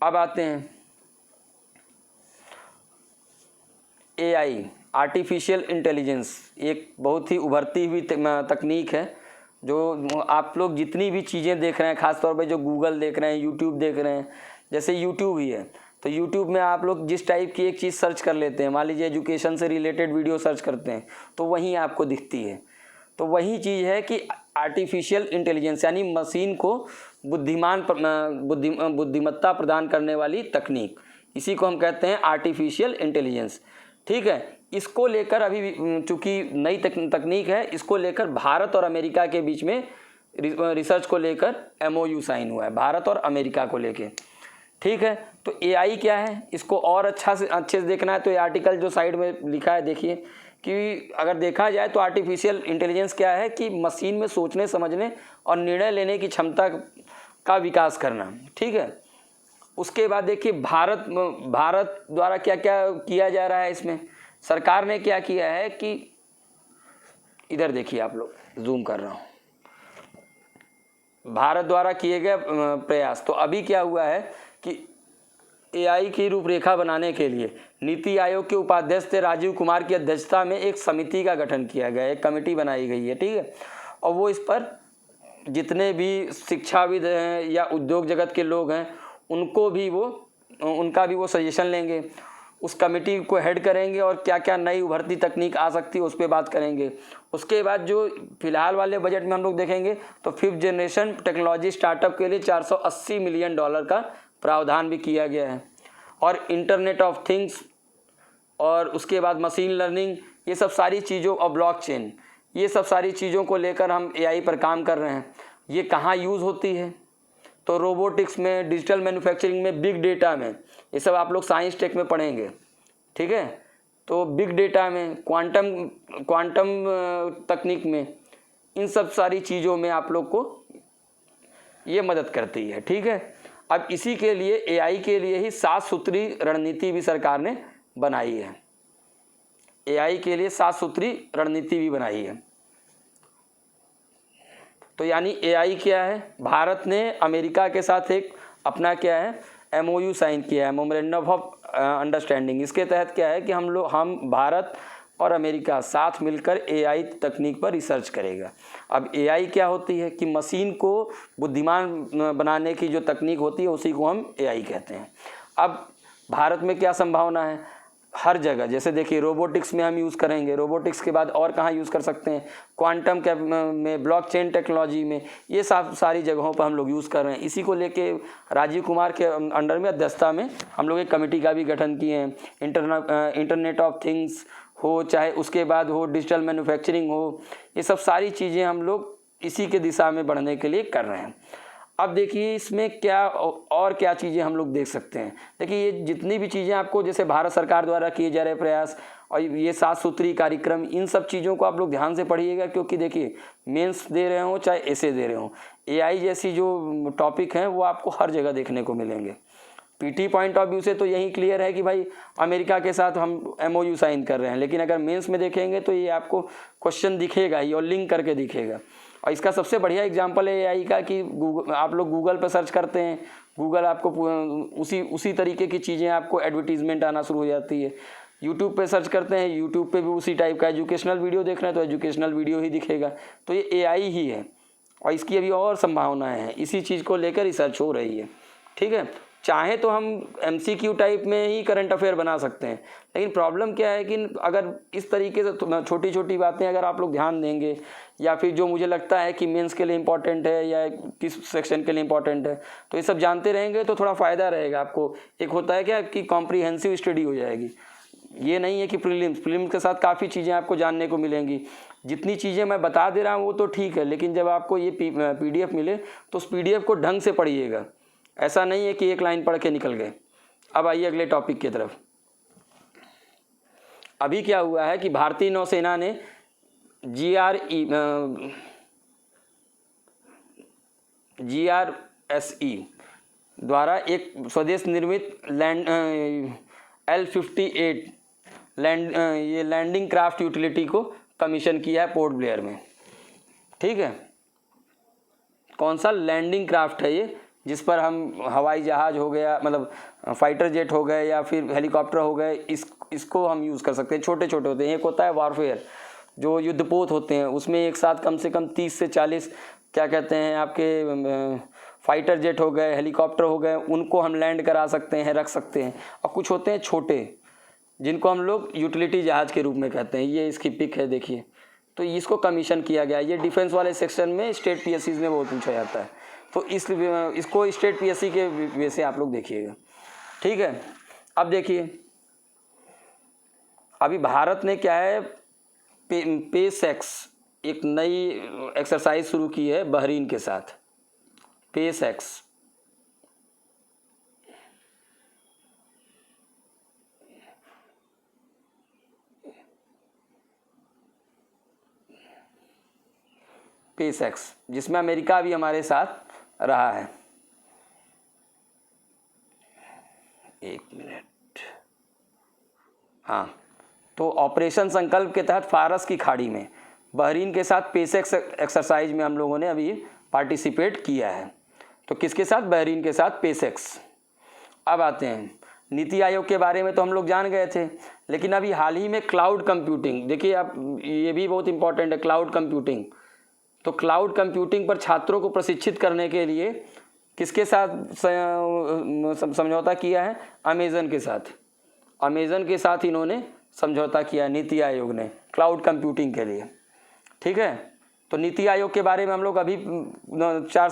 अब आते हैं एआई, आर्टिफिशियल इंटेलिजेंस, एक बहुत ही उभरती हुई तकनीक है। जो आप लोग जितनी भी चीज़ें देख रहे हैं, खास तौर पे जो गूगल देख रहे हैं, यूट्यूब देख रहे हैं, जैसे यूट्यूब ही है, तो यूट्यूब में आप लोग जिस टाइप की एक चीज़ सर्च कर लेते हैं, मान लीजिए एजुकेशन से रिलेटेड वीडियो सर्च करते हैं, तो वहीं आपको दिखती है। तो वही चीज़ है कि आर्टिफिशियल इंटेलिजेंस, यानी मशीन को बुद्धिमत्ता प्रदान करने वाली तकनीक, इसी को हम कहते हैं आर्टिफिशियल इंटेलिजेंस, ठीक है। इसको लेकर अभी चूँकि नई तकनीक है, इसको लेकर भारत और अमेरिका के बीच में रिसर्च को लेकर MOU साइन हुआ है, भारत और अमेरिका को लेके, ठीक है। तो AI क्या है, इसको और अच्छे से देखना है तो ये आर्टिकल जो साइड में लिखा है देखिए, कि अगर देखा जाए तो आर्टिफिशियल इंटेलिजेंस क्या है कि मशीन में सोचने समझने और निर्णय लेने की क्षमता का विकास करना, ठीक है। उसके बाद देखिए भारत द्वारा क्या क्या किया जा रहा है। इसमें सरकार ने क्या किया है कि इधर देखिए, आप लोग जूम कर रहा हूँ, भारत द्वारा किए गए प्रयास। तो अभी क्या हुआ है कि AI की रूपरेखा बनाने के लिए नीति आयोग के उपाध्यक्ष थे राजीव कुमार की अध्यक्षता में एक समिति का गठन किया गया, एक कमेटी बनाई गई है, ठीक है। और वो इस पर जितने भी शिक्षाविद हैं या उद्योग जगत के लोग हैं, उनका भी वो सजेशन लेंगे, उस कमेटी को हेड करेंगे और क्या क्या नई उभरती तकनीक आ सकती है उस पर बात करेंगे। उसके बाद जो फिलहाल वाले बजट में हम लोग देखेंगे तो 5th जनरेशन टेक्नोलॉजी स्टार्टअप के लिए $480 मिलियन का प्रावधान भी किया गया है। और इंटरनेट ऑफ थिंग्स और उसके बाद मशीन लर्निंग, ये सब सारी चीज़ों और ब्लॉकचेन, ये सब सारी चीज़ों को लेकर हम AI पर काम कर रहे हैं। ये कहाँ यूज़ होती है, तो रोबोटिक्स में, डिजिटल मैन्युफैक्चरिंग में, बिग डेटा में, ये सब आप लोग साइंस टेक में पढ़ेंगे, ठीक है। तो बिग डेटा में, क्वांटम तकनीक में, इन सब सारी चीज़ों में आप लोग को ये मदद करती है, ठीक है। अब इसी के लिए AI के लिए ही 7 सूत्री रणनीति भी सरकार ने बनाई है, AI के लिए 7 सूत्री रणनीति भी बनाई है। तो यानी AI क्या है, भारत ने अमेरिका के साथ एक अपना क्या है MOU साइन किया है, मेमोरेंडम ऑफ अंडरस्टैंडिंग। इसके तहत क्या है कि हम भारत और अमेरिका साथ मिलकर AI तकनीक पर रिसर्च करेगा। अब AI क्या होती है कि मशीन को बुद्धिमान बनाने की जो तकनीक होती है उसी को हम AI कहते हैं। अब भारत में क्या संभावना है, हर जगह, जैसे देखिए रोबोटिक्स में हम यूज़ करेंगे, रोबोटिक्स के बाद और कहाँ यूज़ कर सकते हैं, क्वांटम में, ब्लॉकचेन टेक्नोलॉजी में, ये सारी जगहों पर हम लोग यूज़ कर रहे हैं। इसी को लेके राजीव कुमार के अंडर में, अध्यक्षता में, हम लोग एक कमेटी का भी गठन किए हैं। इंटरनेट ऑफ थिंग्स हो, चाहे उसके बाद हो डिजिटल मैन्युफैक्चरिंग हो, ये सब सारी चीज़ें हम लोग इसी के दिशा में बढ़ने के लिए कर रहे हैं। अब देखिए इसमें क्या और क्या चीज़ें हम लोग देख सकते हैं। देखिए ये जितनी भी चीज़ें आपको, जैसे भारत सरकार द्वारा किए जा रहे प्रयास और ये 7 सूत्री कार्यक्रम, इन सब चीज़ों को आप लोग ध्यान से पढ़िएगा, क्योंकि देखिए मेंस दे रहे हो चाहे ऐसे दे रहे हो, AI जैसी जो टॉपिक हैं वो आपको हर जगह देखने को मिलेंगे। PT पॉइंट ऑफ व्यू से तो यही क्लियर है कि भाई अमेरिका के साथ हम MOU साइन कर रहे हैं, लेकिन अगर मेंस में देखेंगे तो ये आपको क्वेश्चन दिखेगा ही और लिंक करके दिखेगा। और इसका सबसे बढ़िया एग्जांपल है AI का कि आप लोग गूगल पर सर्च करते हैं, गूगल आपको उसी तरीके की चीज़ें, आपको एडवर्टीजमेंट आना शुरू हो जाती है। यूट्यूब पे सर्च करते हैं, यूट्यूब पे भी उसी टाइप का एजुकेशनल वीडियो देख रहे हैं तो एजुकेशनल वीडियो ही दिखेगा। तो ये AI ही है और इसकी अभी और संभावनाएं हैं, इसी चीज़ को लेकर रिसर्च हो रही है, ठीक है। चाहे तो हम MCQ टाइप में ही करंट अफेयर बना सकते हैं, लेकिन प्रॉब्लम क्या है कि अगर इस तरीके से छोटी छोटी बातें अगर आप लोग ध्यान देंगे, या फिर जो मुझे लगता है कि मेंस के लिए इम्पॉर्टेंट है या किस सेक्शन के लिए इम्पॉर्टेंट है, तो ये सब जानते रहेंगे तो थोड़ा फ़ायदा रहेगा आपको। एक होता है क्या कि कॉम्प्रिहेंसिव स्टडी हो जाएगी, ये नहीं है कि प्रीलिम्स के साथ काफ़ी चीज़ें आपको जानने को मिलेंगी। जितनी चीज़ें मैं बता दे रहा हूँ वो तो ठीक है, लेकिन जब आपको ये PDF मिले तो उस PDF को ढंग से पढ़िएगा, ऐसा नहीं है कि एक लाइन पढ़ के निकल गए। अब आइए अगले टॉपिक की तरफ। अभी क्या हुआ है कि भारतीय नौसेना ने GRSE द्वारा एक स्वदेश निर्मित L-58 लैंडिंग क्राफ्ट यूटिलिटी को कमीशन किया है पोर्ट ब्लेयर में। ठीक है, कौन सा लैंडिंग क्राफ्ट है ये, जिस पर हम हवाई जहाज़ हो गया, मतलब फाइटर जेट हो गए या फिर हेलीकॉप्टर हो गए, इसको हम यूज़ कर सकते हैं। छोटे छोटे होते हैं। एक होता है वॉरफेयर, जो युद्धपोत होते हैं, उसमें एक साथ कम से कम 30 से 40 क्या कहते हैं आपके फाइटर जेट हो गए, हेलीकॉप्टर हो गए, उनको हम लैंड करा सकते हैं, रख सकते हैं। और कुछ होते हैं छोटे, जिनको हम लोग यूटिलिटी जहाज़ के रूप में कहते हैं। ये इसकी पिक है, देखिए। तो इसको कमीशन किया गया। ये डिफेंस वाले सेक्शन में स्टेट PSCs में बहुत पूछा जाता है, तो इसको स्टेट PSC के वे से आप लोग देखिएगा। ठीक है, अब देखिए, अभी भारत ने क्या है, पेसैक्स एक नई एक्सरसाइज शुरू की है बहरीन के साथ। पेसैक्स जिसमें अमेरिका भी हमारे साथ रहा है। एक मिनट, हाँ, तो ऑपरेशन संकल्प के तहत फारस की खाड़ी में बहरीन के साथ पेसैक्स एक्सरसाइज में हम लोगों ने अभी पार्टिसिपेट किया है। तो किसके साथ? बहरीन के साथ, पेसैक्स। अब आते हैं नीति आयोग के बारे में, तो हम लोग जान गए थे, लेकिन अभी हाल ही में क्लाउड कंप्यूटिंग, देखिए आप, ये भी बहुत इंपॉर्टेंट है, क्लाउड कंप्यूटिंग। तो क्लाउड कंप्यूटिंग पर छात्रों को प्रशिक्षित करने के लिए किसके साथ समझौता किया है? अमेज़न के साथ। अमेज़न के साथ इन्होंने समझौता किया नीति आयोग ने क्लाउड कंप्यूटिंग के लिए। ठीक है, तो नीति आयोग के बारे में हम लोग अभी 4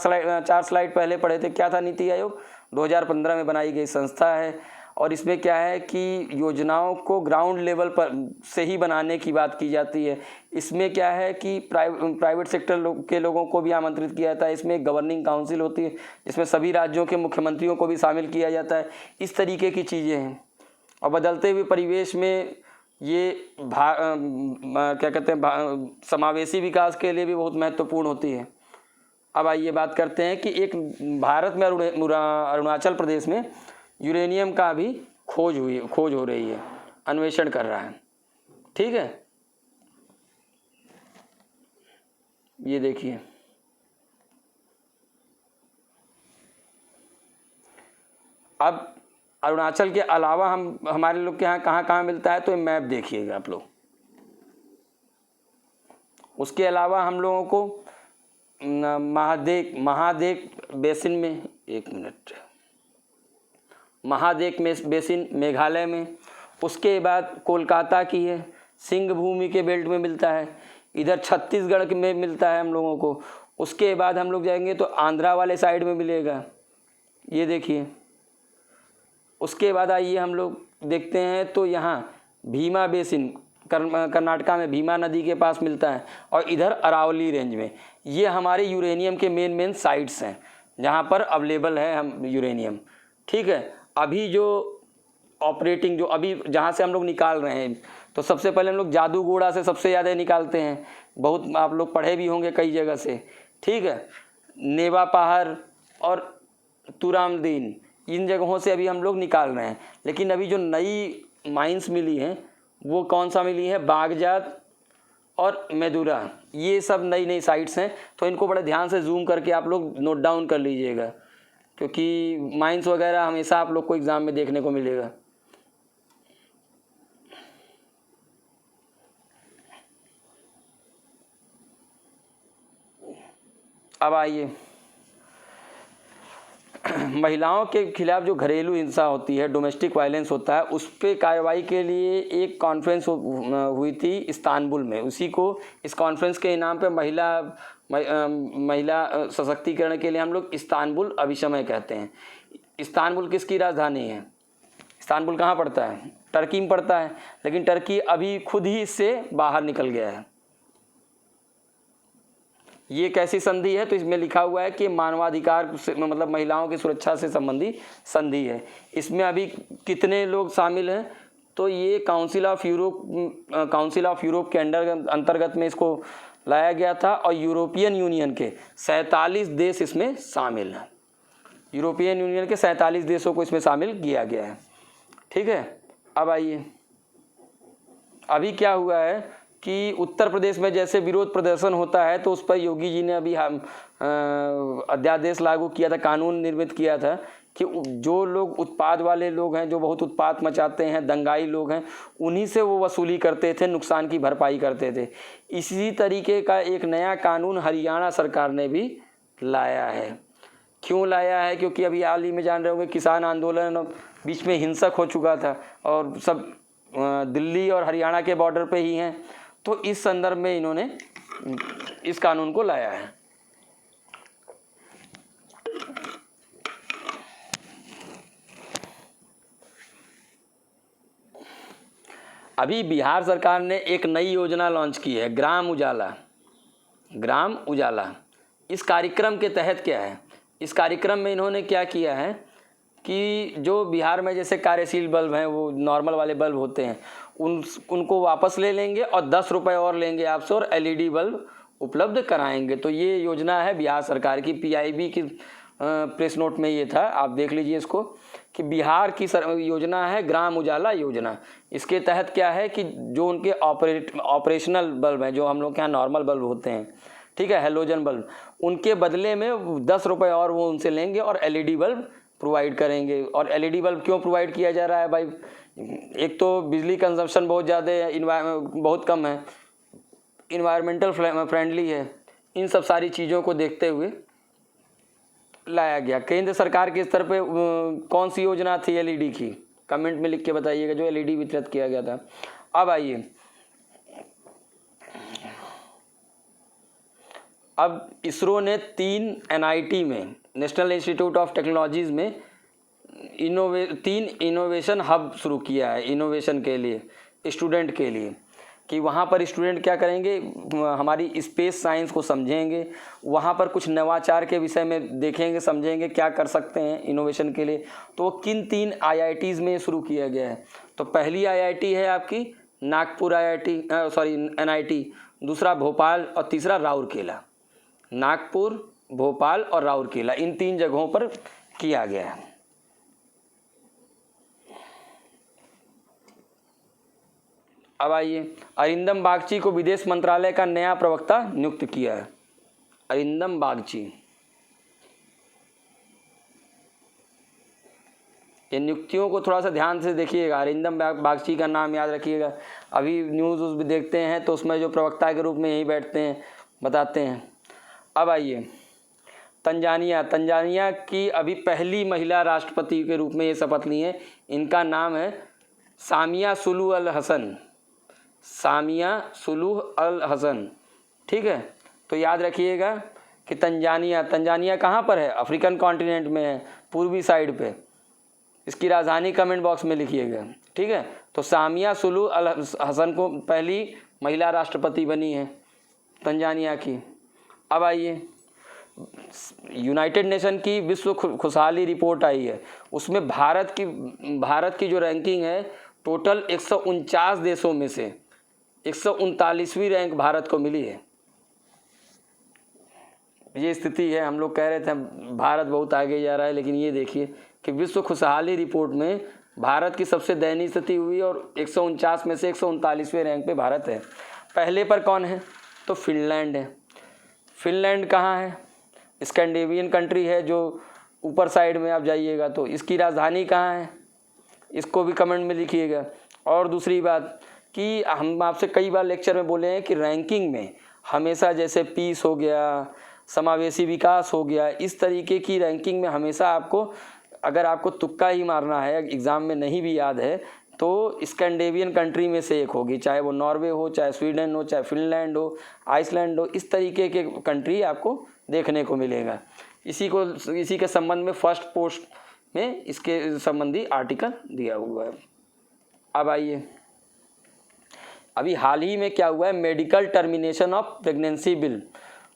स्लाइड पहले पढ़े थे। क्या था नीति आयोग? 2015 में बनाई गई संस्था है, और इसमें क्या है कि योजनाओं को ग्राउंड लेवल पर से ही बनाने की बात की जाती है। इसमें क्या है कि प्राइवेट सेक्टर के लोगों को भी आमंत्रित किया जाता है। इसमें गवर्निंग काउंसिल होती है, जिसमें सभी राज्यों के मुख्यमंत्रियों को भी शामिल किया जाता है। इस तरीके की चीज़ें हैं, और बदलते हुए परिवेश में ये क्या कहते हैं, समावेशी विकास के लिए भी बहुत महत्वपूर्ण होती है। अब आइए बात करते हैं कि एक भारत में अरुणाचल प्रदेश में यूरेनियम का भी खोज हो रही है, अन्वेषण कर रहा है। ठीक है, ये देखिए, अब अरुणाचल के अलावा हमारे लोग के यहाँ कहाँ कहाँ मिलता है, तो ये मैप देखिएगा आप लोग। उसके अलावा हम लोगों को महादेव बेसिन में, एक मिनट, महादेव बेसिन मेघालय में, उसके बाद कोलकाता की है, सिंह भूमि के बेल्ट में मिलता है, इधर छत्तीसगढ़ में मिलता है हम लोगों को। उसके बाद हम लोग जाएंगे तो आंध्रा वाले साइड में मिलेगा, ये देखिए। उसके बाद आइए हम लोग देखते हैं तो यहाँ भीमा बेसिन कर्नाटका में भीमा नदी के पास मिलता है, और इधर अरावली रेंज में। ये हमारे यूरेनियम के मेन साइट्स हैं जहाँ पर अवेलेबल है हम यूरेनियम। ठीक है, अभी जो ऑपरेटिंग, जो अभी जहाँ से हम लोग निकाल रहे हैं, तो सबसे पहले हम लोग जादूगोड़ा से सबसे ज़्यादा निकालते हैं, बहुत आप लोग पढ़े भी होंगे कई जगह से। ठीक है, नेवा पहाड़ और तुरामदीन, इन जगहों से अभी हम लोग निकाल रहे हैं। लेकिन अभी जो नई माइंस मिली हैं, वो कौन सा मिली है? बागजात और मेदुरा, ये सब नई साइट्स हैं। तो इनको बड़े ध्यान से जूम करके आप लोग नोट डाउन कर लीजिएगा, क्योंकि माइंस वगैरह हमेशा आप लोग को एग्ज़ाम में देखने को मिलेगा। अब आइए, महिलाओं के खिलाफ जो घरेलू हिंसा होती है, डोमेस्टिक वायलेंस होता है, उस पर कार्रवाई के लिए एक कॉन्फ्रेंस हुई थी इस्तांबुल में। उसी को, इस कॉन्फ्रेंस के इनाम पे महिला सशक्तिकरण के लिए हम लोग इस्तांबुल अभिसमय कहते हैं। इस्तांबुल किसकी राजधानी है? इस्तांबुल कहाँ पड़ता है? टर्की में पड़ता है, लेकिन टर्की अभी खुद ही इससे बाहर निकल गया है। ये कैसी संधि है? तो इसमें लिखा हुआ है कि मानवाधिकार से, मतलब महिलाओं की सुरक्षा से संबंधी संधि है। इसमें अभी कितने लोग शामिल हैं? तो ये काउंसिल ऑफ यूरोप के अंतर्गत में इसको लाया गया था और यूरोपियन यूनियन के 47 देश इसमें शामिल हैं। यूरोपियन यूनियन के 47 देशों को इसमें शामिल किया गया है। ठीक है, अब आइए, अभी क्या हुआ है कि उत्तर प्रदेश में जैसे विरोध प्रदर्शन होता है तो उस पर योगी जी ने अभी अध्यादेश लागू किया था, कानून निर्मित किया था कि जो लोग उत्पाद वाले लोग हैं, जो बहुत उत्पात मचाते हैं, दंगाई लोग हैं, उन्हीं से वो वसूली करते थे, नुकसान की भरपाई करते थे। इसी तरीके का एक नया कानून हरियाणा सरकार ने भी लाया है। क्यों लाया है? क्योंकि अभी हाल ही में जान रहे होंगे किसान आंदोलन बीच में हिंसक हो चुका था और सब दिल्ली और हरियाणा के बॉर्डर पे ही हैं, तो इस संदर्भ में इन्होंने इस कानून को लाया है। अभी बिहार सरकार ने एक नई योजना लॉन्च की है, ग्राम उजाला। इस कार्यक्रम के तहत क्या है, इस कार्यक्रम में इन्होंने क्या किया है कि जो बिहार में जैसे कार्यशील बल्ब हैं, वो नॉर्मल वाले बल्ब होते हैं, उनको वापस ले लेंगे और 10 रुपये और लेंगे आपसे और LED बल्ब उपलब्ध कराएंगे। तो ये योजना है बिहार सरकार की, PIB की प्रेस नोट में ये था, आप देख लीजिए इसको, कि बिहार की योजना है ग्राम उजाला योजना। इसके तहत क्या है कि जो उनके ऑपरेशनल बल्ब हैं, जो हम लोग के यहाँ नॉर्मल बल्ब होते हैं, ठीक है, हेलोजन बल्ब, उनके बदले में 10 रुपये और वो उनसे लेंगे और LED बल्ब प्रोवाइड करेंगे। और LED बल्ब क्यों प्रोवाइड किया जा रहा है भाई? एक तो बिजली कंजम्पशन बहुत ज़्यादा है, बहुत कम है, इन्वायरमेंटल फ्रेंडली है। इन सब सारी चीज़ों को देखते हुए लाया गया। केंद्र सरकार के स्तर पे कौन सी योजना थी LED की? कमेंट में लिख के बताइएगा, जो LED वितरित किया गया था। अब आइए, अब इसरो ने 3 NIT में, नेशनल इंस्टीट्यूट ऑफ टेक्नोलॉजीज़ में 3 इनोवेशन हब शुरू किया है, इनोवेशन के लिए, स्टूडेंट के लिए, कि वहाँ पर स्टूडेंट क्या करेंगे, हमारी स्पेस साइंस को समझेंगे, वहाँ पर कुछ नवाचार के विषय में देखेंगे, समझेंगे क्या कर सकते हैं इनोवेशन के लिए। तो किन 3 IITs में शुरू किया गया है? तो पहली IIT है आपकी नागपुर NIT, दूसरा भोपाल और तीसरा राउरकेला। नागपुर, भोपाल और राउरकेला, इन 3 जगहों पर किया गया है। अब आइए, अरिंदम बागची को विदेश मंत्रालय का नया प्रवक्ता नियुक्त किया है। अरिंदम बागची, ये नियुक्तियों को थोड़ा सा ध्यान से देखिएगा। अरिंदम बागची का नाम याद रखिएगा। अभी न्यूज़ भी देखते हैं तो उसमें जो प्रवक्ता के रूप में यही बैठते हैं, बताते हैं। अब आइए, तंजानिया की अभी पहली महिला राष्ट्रपति के रूप में ये शपथ ली है। इनका नाम है सामिया सुलूह अल हसन। ठीक है, तो याद रखिएगा कि तंजानिया कहाँ पर है? अफ्रीकन कॉन्टिनेंट में है, पूर्वी साइड पे। इसकी राजधानी कमेंट बॉक्स में लिखिएगा। ठीक है, तो सामिया सुलूह अल हसन को पहली महिला राष्ट्रपति बनी है तंजानिया की। अब आइए, यूनाइटेड नेशन की विश्व खुशहाली रिपोर्ट आई है, उसमें भारत की जो रैंकिंग है, टोटल 149 देशों में से 139वीं रैंक भारत को मिली है। ये स्थिति है। हम लोग कह रहे थे भारत बहुत आगे जा रहा है, लेकिन ये देखिए कि विश्व खुशहाली रिपोर्ट में भारत की सबसे दयनीय स्थिति हुई और 149 में से 139वें रैंक पे भारत है। पहले पर कौन है? तो फिनलैंड है। फिनलैंड कहाँ है? स्कैंडिनेवियन कंट्री है, जो ऊपर साइड में आप जाइएगा तो। इसकी राजधानी कहाँ है? इसको भी कमेंट में लिखिएगा। और दूसरी बात कि हम आपसे कई बार लेक्चर में बोले हैं कि रैंकिंग में हमेशा, जैसे पीस हो गया, समावेशी विकास हो गया, इस तरीके की रैंकिंग में हमेशा आपको, अगर आपको तुक्का ही मारना है, एग्ज़ाम में नहीं भी याद है, तो स्कैंडिनेवियन कंट्री में से एक होगी, चाहे वो नॉर्वे हो, चाहे स्वीडन हो, चाहे फिनलैंड हो, आइसलैंड हो, इस तरीके के कंट्री आपको देखने को मिलेगा। इसी के संबंध में फर्स्ट पोस्ट में इसके संबंधी आर्टिकल दिया हुआ है। अब आइए, अभी हाल ही में क्या हुआ है, medical termination of pregnancy bill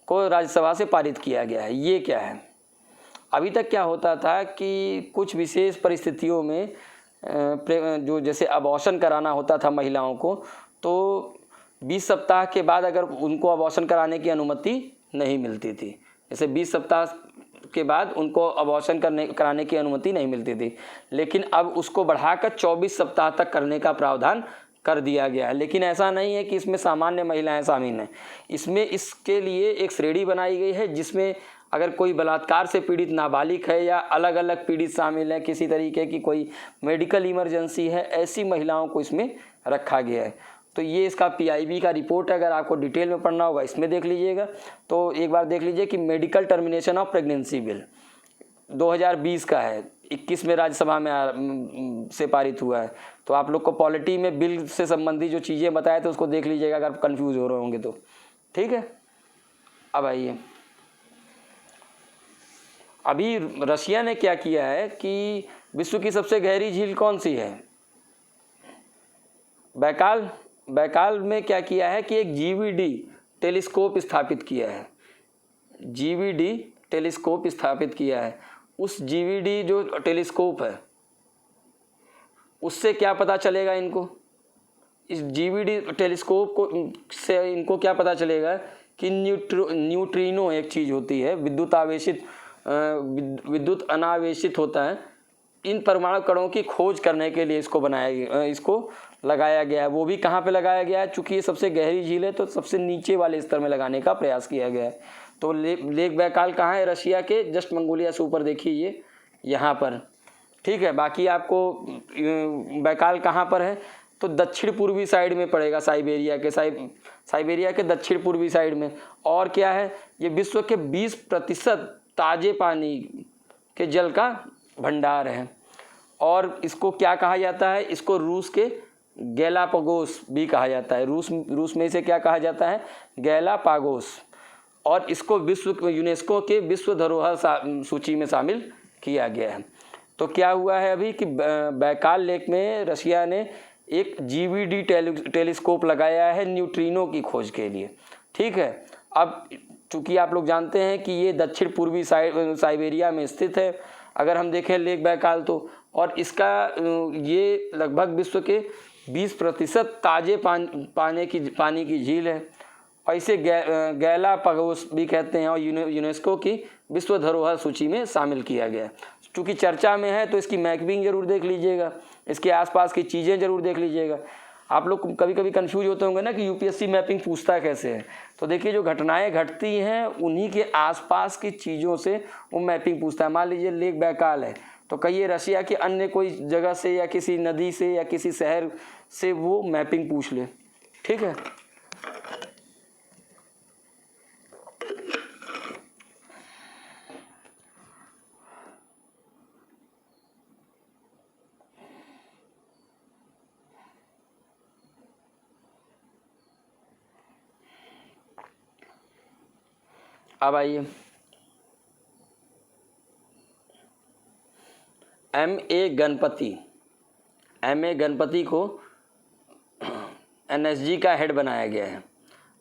को राज्यसभा से पारित किया गया है। ये क्या है? अभी तक क्या होता था कि कुछ विशेष परिस्थितियों में जो जैसे अबॉर्शन कराना होता था महिलाओं को, तो 20 सप्ताह के बाद अगर उनको अबॉर्शन कराने की अनुमति नहीं मिलती थी, जैसे 20 सप्ताह के बाद उनको अबॉर्शन कराने की अनुमति नहीं मिलती थी, लेकिन अब उसको बढ़ाकर 24 सप्ताह तक करने का प्रावधान कर दिया गया है। लेकिन ऐसा नहीं है कि इसमें सामान्य महिलाएं शामिल हैं, इसमें इसके लिए एक श्रेणी बनाई गई है जिसमें अगर कोई बलात्कार से पीड़ित नाबालिग है या अलग अलग पीड़ित शामिल है, किसी तरीके की कोई मेडिकल इमरजेंसी है, ऐसी महिलाओं को इसमें रखा गया है। तो ये इसका पीआईबी का रिपोर्ट है, अगर आपको डिटेल में पढ़ना होगा इसमें देख लीजिएगा। तो एक बार देख लीजिए कि medical termination of pregnancy bill 2020 का है, 21 में राज्यसभा में से पारित हुआ है। तो आप लोग को पॉलिटी में बिल से संबंधित जो चीज़ें बताए तो उसको देख लीजिएगा अगर कंफ्यूज हो रहे होंगे तो, ठीक है। अब आइए, अभी रशिया ने क्या किया है कि विश्व की सबसे गहरी झील कौन सी है? बैकाल में क्या किया है कि एक जीवीडी टेलीस्कोप स्थापित किया है, जीवीडी टेलीस्कोप स्थापित किया है। उस जीवीडी जो टेलीस्कोप है उससे क्या पता चलेगा इनको, इस जीवीडी टेलीस्कोप को से इनको क्या पता चलेगा कि न्यूट्रिनो एक चीज़ होती है, विद्युत अनावेशित होता है, इन परमाणु कणों की खोज करने के लिए इसको लगाया गया है। वो भी कहाँ पे लगाया गया है, चूँकि ये सबसे गहरी झील है तो सबसे नीचे वाले स्तर में लगाने का प्रयास किया गया है। तो लेक बैकाल कहाँ है? रशिया के जस्ट मंगोलिया से ऊपर देखिए, ये यहाँ पर, ठीक है। बाकी आपको बैकाल कहाँ पर है तो दक्षिण पूर्वी साइड में पड़ेगा, साइबेरिया के दक्षिण पूर्वी साइड में। और क्या है, ये विश्व के 20% ताजे पानी के जल का भंडार है। और इसको क्या कहा जाता है, इसको रूस के गैलापागोस भी कहा जाता है। रूस में इसे क्या कहा जाता है? गैलापागोस। और इसको यूनेस्को के विश्व धरोहर सूची में शामिल किया गया है। तो क्या हुआ है अभी कि बैकाल लेक में रशिया ने एक जीवीडी टेलीस्कोप लगाया है न्यूट्रिनो की खोज के लिए, ठीक है। अब चूँकि आप लोग जानते हैं कि ये दक्षिण पूर्वी साइबेरिया में स्थित है, अगर हम देखें लेक बैकाल तो, और इसका ये लगभग विश्व के 20% ताजे पानी की झील है। और इसे गैलापागोस भी कहते हैं और यूनेस्को की विश्व धरोहर सूची में शामिल किया गया है। चूँकि चर्चा में है तो इसकी मैपिंग जरूर देख लीजिएगा, इसके आसपास की चीज़ें जरूर देख लीजिएगा। आप लोग कभी कभी कंफ्यूज होते होंगे ना कि यूपीएससी मैपिंग पूछता कैसे है, तो देखिए जो घटनाएं घटती हैं उन्हीं के आसपास की चीज़ों से वो मैपिंग पूछता है। मान लीजिए लेक बैकाल है तो कहिए रशिया के अन्य कोई जगह से या किसी नदी से या किसी शहर से वो मैपिंग पूछ ले, ठीक है। अब आइए, एम.ए. गणपति को एनएसजी का हेड बनाया गया है।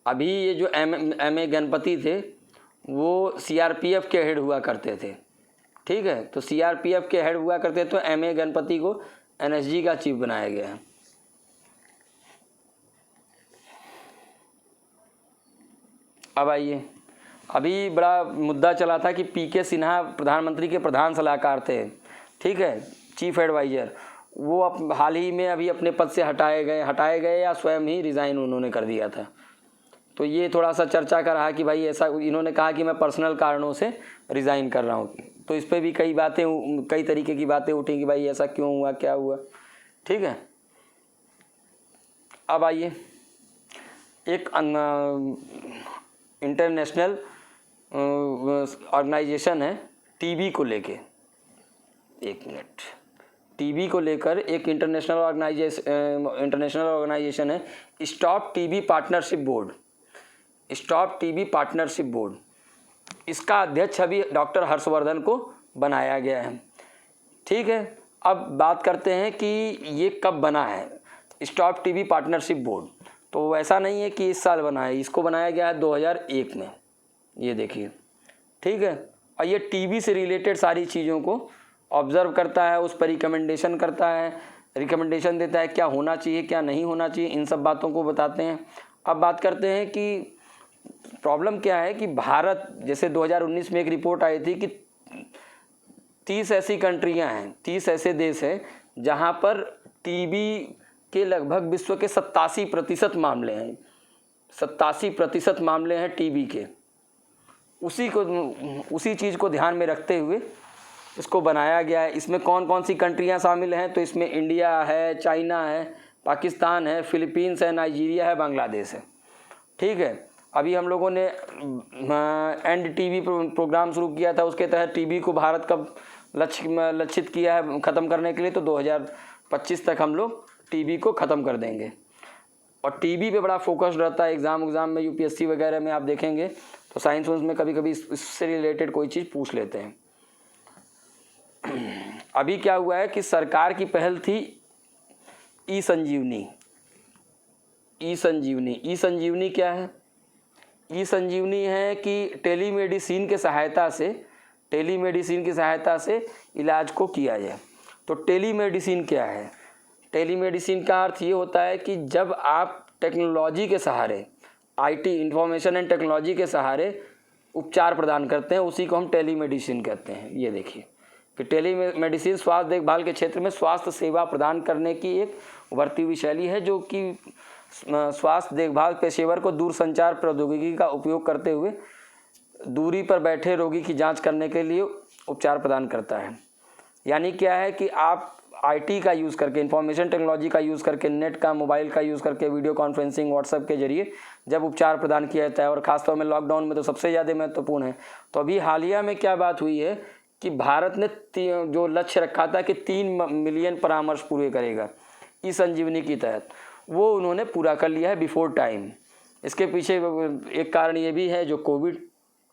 अभी ये जो एम.ए. गणपति थे वो सीआरपीएफ के हेड हुआ करते थे, ठीक है। तो सीआरपीएफ के हेड हुआ करते तो एम.ए. गणपति को एनएसजी का चीफ बनाया गया है। अब आइए, अभी बड़ा मुद्दा चला था कि पीके सिन्हा प्रधानमंत्री के प्रधान सलाहकार थे, ठीक है, चीफ एडवाइज़र। वो अब हाल ही में अभी अपने पद से हटाए गए या स्वयं ही रिज़ाइन उन्होंने कर दिया था। तो ये थोड़ा सा चर्चा का रहा कि भाई ऐसा, इन्होंने कहा कि मैं पर्सनल कारणों से रिज़ाइन कर रहा हूँ। तो इस पर भी कई तरीके की बातें उठी कि भाई ऐसा क्यों हुआ, क्या हुआ, ठीक है। अब आइए, एक इंटरनेशनल ऑर्गेनाइजेशन है टीबी को लेके, एक मिनट, टीबी को लेकर एक इंटरनेशनल ऑर्गेनाइजेशन है स्टॉप टीबी पार्टनरशिप बोर्ड। इसका अध्यक्ष अभी डॉक्टर हर्षवर्धन को बनाया गया है, ठीक है। अब बात करते हैं कि ये कब बना है स्टॉप टीबी पार्टनरशिप बोर्ड। तो ऐसा नहीं है कि इस साल बना है, इसको बनाया गया है 2001 में, ये देखिए, ठीक है। और ये टीबी से रिलेटेड सारी चीज़ों को ऑब्जर्व करता है, उस पर रिकमेंडेशन करता है, रिकमेंडेशन देता है क्या होना चाहिए क्या नहीं होना चाहिए, इन सब बातों को बताते हैं। अब बात करते हैं कि प्रॉब्लम क्या है कि भारत, जैसे 2019 में एक रिपोर्ट आई थी कि 30 ऐसी कंट्रियां हैं, 30 ऐसे देश हैं जहां पर टीबी के लगभग विश्व के 87% मामले हैं, 87% मामले हैं टीबी के। उसी चीज़ को ध्यान में रखते हुए इसको बनाया गया है। इसमें कौन कौन सी कंट्रियां शामिल हैं, तो इसमें इंडिया है, चाइना है, पाकिस्तान है, फिलीपींस है, नाइजीरिया है, बांग्लादेश है। ठीक है, अभी हम लोगों ने एंड टीबी प्रोग्राम शुरू किया था, उसके तहत टीबी को भारत का लक्षित किया है ख़त्म करने के लिए, तो 2025 तक हम लोग टीबी को ख़त्म कर देंगे। और टीबी पे बड़ा फोकस रहता है एग्ज़ाम में, यूपीएससी वगैरह में आप देखेंगे तो साइंस में कभी कभी इससे रिलेटेड कोई चीज़ पूछ लेते हैं। अभी क्या हुआ है कि सरकार की पहल थी ई संजीवनी। ई संजीवनी क्या है? ई संजीवनी है कि टेलीमेडिसिन की सहायता से इलाज को किया जाए। तो टेलीमेडिसिन क्या है? टेलीमेडिसिन का अर्थ ये होता है कि जब आप टेक्नोलॉजी के सहारे, आईटी इंफॉर्मेशन एंड टेक्नोलॉजी के सहारे उपचार प्रदान करते हैं, उसी को हम टेलीमेडिसिन कहते हैं। ये देखिए कि टेलीमेडिसिन स्वास्थ्य देखभाल के क्षेत्र में स्वास्थ्य सेवा प्रदान करने की एक उभरती हुई शैली है, जो कि स्वास्थ्य देखभाल पेशेवर को दूरसंचार प्रौद्योगिकी का उपयोग करते हुए दूरी पर बैठे रोगी की जांच करने के लिए उपचार प्रदान करता है। यानी क्या है कि आप आईटी का यूज़ करके, इंफॉर्मेशन टेक्नोलॉजी का यूज़ करके, नेट का, मोबाइल का यूज़ करके, वीडियो कॉन्फ्रेंसिंग, व्हाट्सएप के जरिए जब उपचार प्रदान किया जाता है, और ख़ासतौर में लॉकडाउन में तो सबसे ज़्यादा महत्वपूर्ण है। तो अभी हालिया में क्या बात हुई है कि भारत ने जो लक्ष्य रखा था कि 3 मिलियन परामर्श पूरे करेगा ई संजीवनी के तहत, वो उन्होंने पूरा कर लिया है बिफोर टाइम। इसके पीछे एक कारण ये भी है जो कोविड।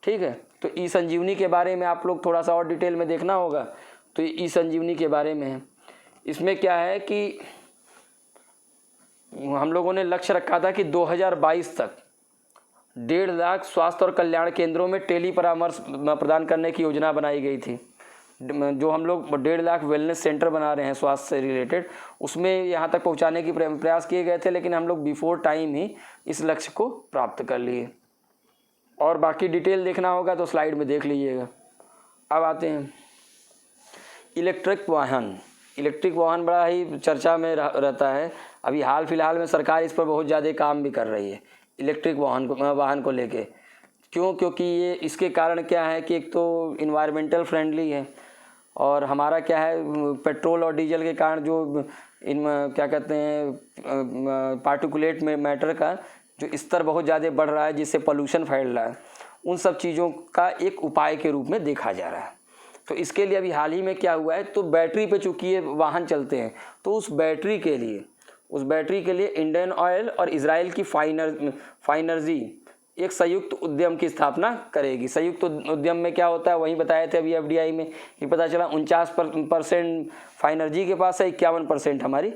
ठीक है, तो ई संजीवनी के बारे में आप लोग थोड़ा सा और डिटेल में देखना होगा। तो ई संजीवनी के बारे में है, इसमें क्या है कि हम लोगों ने लक्ष्य रखा था कि 2022 तक 1.5 लाख स्वास्थ्य और कल्याण केंद्रों में टेली परामर्श प्रदान करने की योजना बनाई गई थी। जो हम लोग 1.5 लाख वेलनेस सेंटर बना रहे हैं स्वास्थ्य से रिलेटेड, उसमें यहाँ तक पहुँचाने की प्रयास किए गए थे, लेकिन हम लोग बिफोर टाइम ही इस लक्ष्य को प्राप्त कर लिए। और बाकी डिटेल देखना होगा तो स्लाइड में देख लीजिएगा। अब आते हैं इलेक्ट्रिक वाहन बड़ा ही चर्चा में रहता है। अभी हाल फिलहाल में सरकार इस पर बहुत ज़्यादा काम भी कर रही है, इलेक्ट्रिक वाहन को लेके। क्यों? क्योंकि ये इसके कारण क्या है कि एक तो इन्वायरमेंटल फ्रेंडली है, और हमारा क्या है पेट्रोल और डीजल के कारण जो क्या कहते हैं पार्टिकुलेट मैटर का जो स्तर बहुत ज़्यादा बढ़ रहा है, जिससे पोल्यूशन फैल रहा है, उन सब चीज़ों का एक उपाय के रूप में देखा जा रहा है। तो इसके लिए अभी हाल ही में क्या हुआ है, तो बैटरी पे चूँकि ये वाहन चलते हैं, तो उस बैटरी के लिए इंडियन ऑयल और इजराइल की फाइनर्जी एक संयुक्त उद्यम की स्थापना करेगी। संयुक्त उद्यम में क्या होता है वही बताए थे अभी एफडीआई में, कि पता चला 49% फाइनर्जी के पास है, 51% हमारी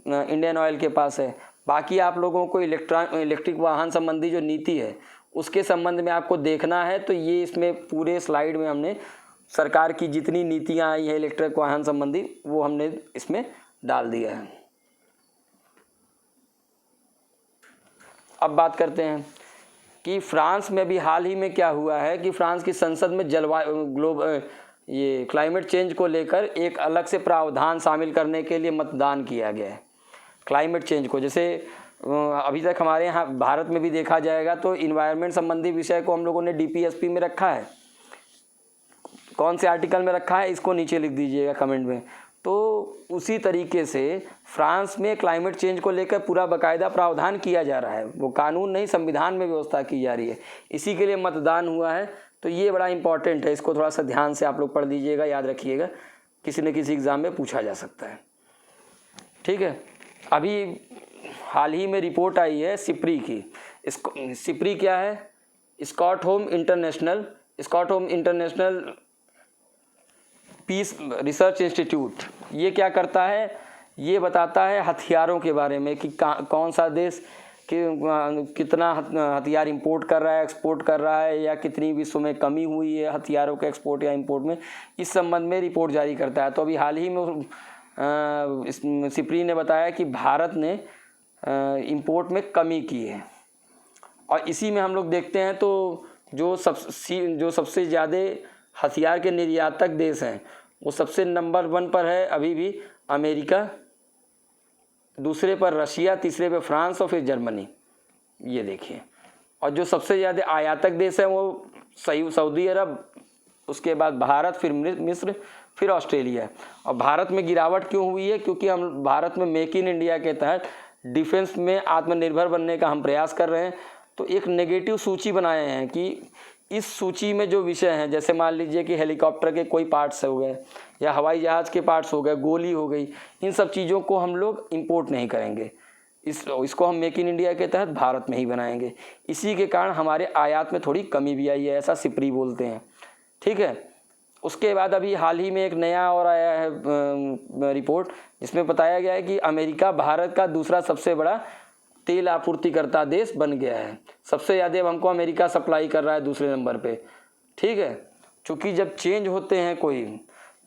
इंडियन ऑयल के पास है। बाकी आप लोगों को इलेक्ट्रिक वाहन संबंधी जो नीति है उसके संबंध में आपको देखना है, तो ये इसमें पूरे स्लाइड में हमने सरकार की जितनी नीतियाँ आई है इलेक्ट्रिक वाहन संबंधी वो हमने इसमें डाल दिया है। अब बात करते हैं कि फ्रांस में भी हाल ही में क्या हुआ है कि फ्रांस की संसद में ये क्लाइमेट चेंज को लेकर एक अलग से प्रावधान शामिल करने के लिए मतदान किया गया है। क्लाइमेट चेंज को, जैसे अभी तक हमारे यहाँ भारत में भी देखा जाएगा तो इन्वायरमेंट संबंधी विषय को हम लोगों ने डीपीएसपी में रखा है। कौन से आर्टिकल में रखा है इसको नीचे लिख दीजिएगा कमेंट में। तो उसी तरीके से फ्रांस में क्लाइमेट चेंज को लेकर पूरा बाकायदा प्रावधान किया जा रहा है, वो कानून नहीं संविधान में व्यवस्था की जा रही है, इसी के लिए मतदान हुआ है। तो ये बड़ा इंपॉर्टेंट है, इसको थोड़ा सा ध्यान से आप लोग पढ़ लीजिएगा, याद रखिएगा, किसी न किसी एग्ज़ाम में पूछा जा सकता है। ठीक है, अभी हाल ही में रिपोर्ट आई है सिप्री की। सिप्री क्या है? Stockholm International Peace Research Institute. ये क्या करता है? ये बताता है हथियारों के बारे में कि कौन सा देश कि कितना हथियार इंपोर्ट कर रहा है, एक्सपोर्ट कर रहा है, या कितनी विश्व में कमी हुई है हथियारों के एक्सपोर्ट या इंपोर्ट में, इस संबंध में रिपोर्ट जारी करता है। तो अभी हाल ही में सिप्री ने बताया कि भारत ने इंपोर्ट में कमी की है। और इसी में हम लोग देखते हैं तो जो सबसे ज़्यादा हथियार के निर्यातक देश हैं वो सबसे नंबर 1 पर है अभी भी अमेरिका, दूसरे पर रशिया, तीसरे पे फ्रांस और फिर जर्मनी, ये देखिए। और जो सबसे ज़्यादा आयातक देश है वो सऊदी अरब, उसके बाद भारत, फिर मिस्र, फिर ऑस्ट्रेलिया। और भारत में गिरावट क्यों हुई है? क्योंकि हम भारत में मेक इन इंडिया के तहत डिफेंस में आत्मनिर्भर बनने का हम प्रयास कर रहे हैं। तो एक नेगेटिव सूची बनाए हैं कि इस सूची में जो विषय हैं, जैसे मान लीजिए कि हेलीकॉप्टर के कोई पार्ट्स हो गए या हवाई जहाज़ के पार्ट्स हो गए, गोली हो गई, इन सब चीज़ों को हम लोग इंपोर्ट नहीं करेंगे। इसको हम मेक इन इंडिया के तहत भारत में ही बनाएंगे। इसी के कारण हमारे आयात में थोड़ी कमी भी आई है, ऐसा सिप्री बोलते हैं। ठीक है। उसके बाद अभी हाल ही में एक नया और आया है रिपोर्ट, जिसमें बताया गया है कि अमेरिका भारत का दूसरा सबसे बड़ा तेल आपूर्तिकर्ता देश बन गया है। सबसे ज़्यादा हमको अमेरिका सप्लाई कर रहा है दूसरे नंबर पे। ठीक है। चूँकि जब चेंज होते हैं कोई,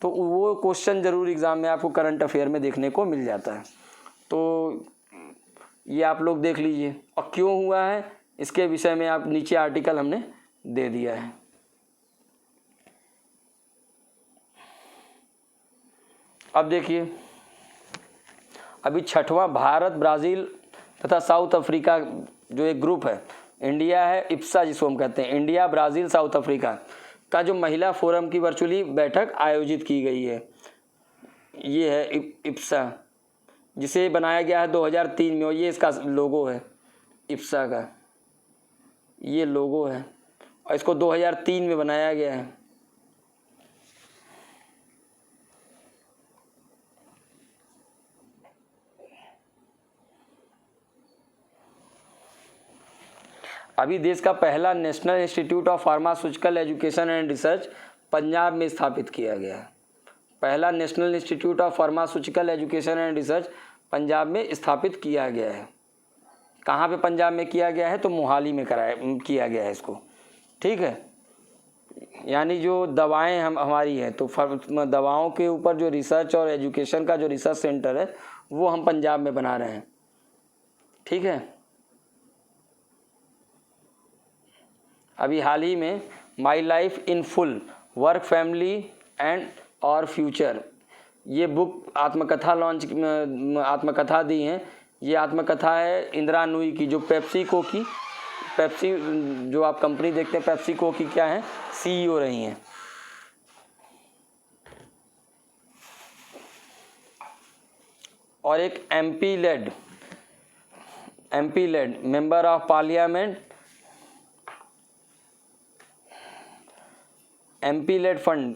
तो वो क्वेश्चन ज़रूर एग्ज़ाम में आपको करंट अफेयर में देखने को मिल जाता है। तो ये आप लोग देख लीजिए। और क्यों हुआ है इसके विषय में आप नीचे आर्टिकल हमने दे दिया है। अब देखिए, अभी 6वां भारत, ब्राज़ील तथा साउथ अफ्रीका जो एक ग्रुप है, इंडिया है, इप्सा जिसको हम कहते हैं, इंडिया, ब्राज़ील, साउथ अफ्रीका का जो महिला फोरम की वर्चुअली बैठक आयोजित की गई है, ये है इप्सा, जिसे बनाया गया है 2003 में। और ये इसका लोगो है, इप्सा का ये लोगो है, और इसको 2003 में बनाया गया है। अभी देश का पहला national institute of pharmaceutical education and research Punjab में स्थापित किया गया है। पहला national institute of pharmaceutical education and research Punjab में स्थापित किया गया है। कहाँ पे पंजाब में किया गया है? तो मोहाली में किया गया है इसको। ठीक है। यानी जो दवाएं हमारी हैं, तो दवाओं के ऊपर जो रिसर्च और एजुकेशन का जो रिसर्च सेंटर है वो हम पंजाब में बना रहे हैं। ठीक है। अभी हाल ही में my life in full, work, family and और फ्यूचर, ये बुक आत्मकथा दी हैं। ये आत्मकथा है इंदिरा नूई की, जो पेप्सी जो आप कंपनी देखते हैं पेप्सिको की क्या है, CEO रही हैं। और एक MP LAD member of parliament, MP LAD fund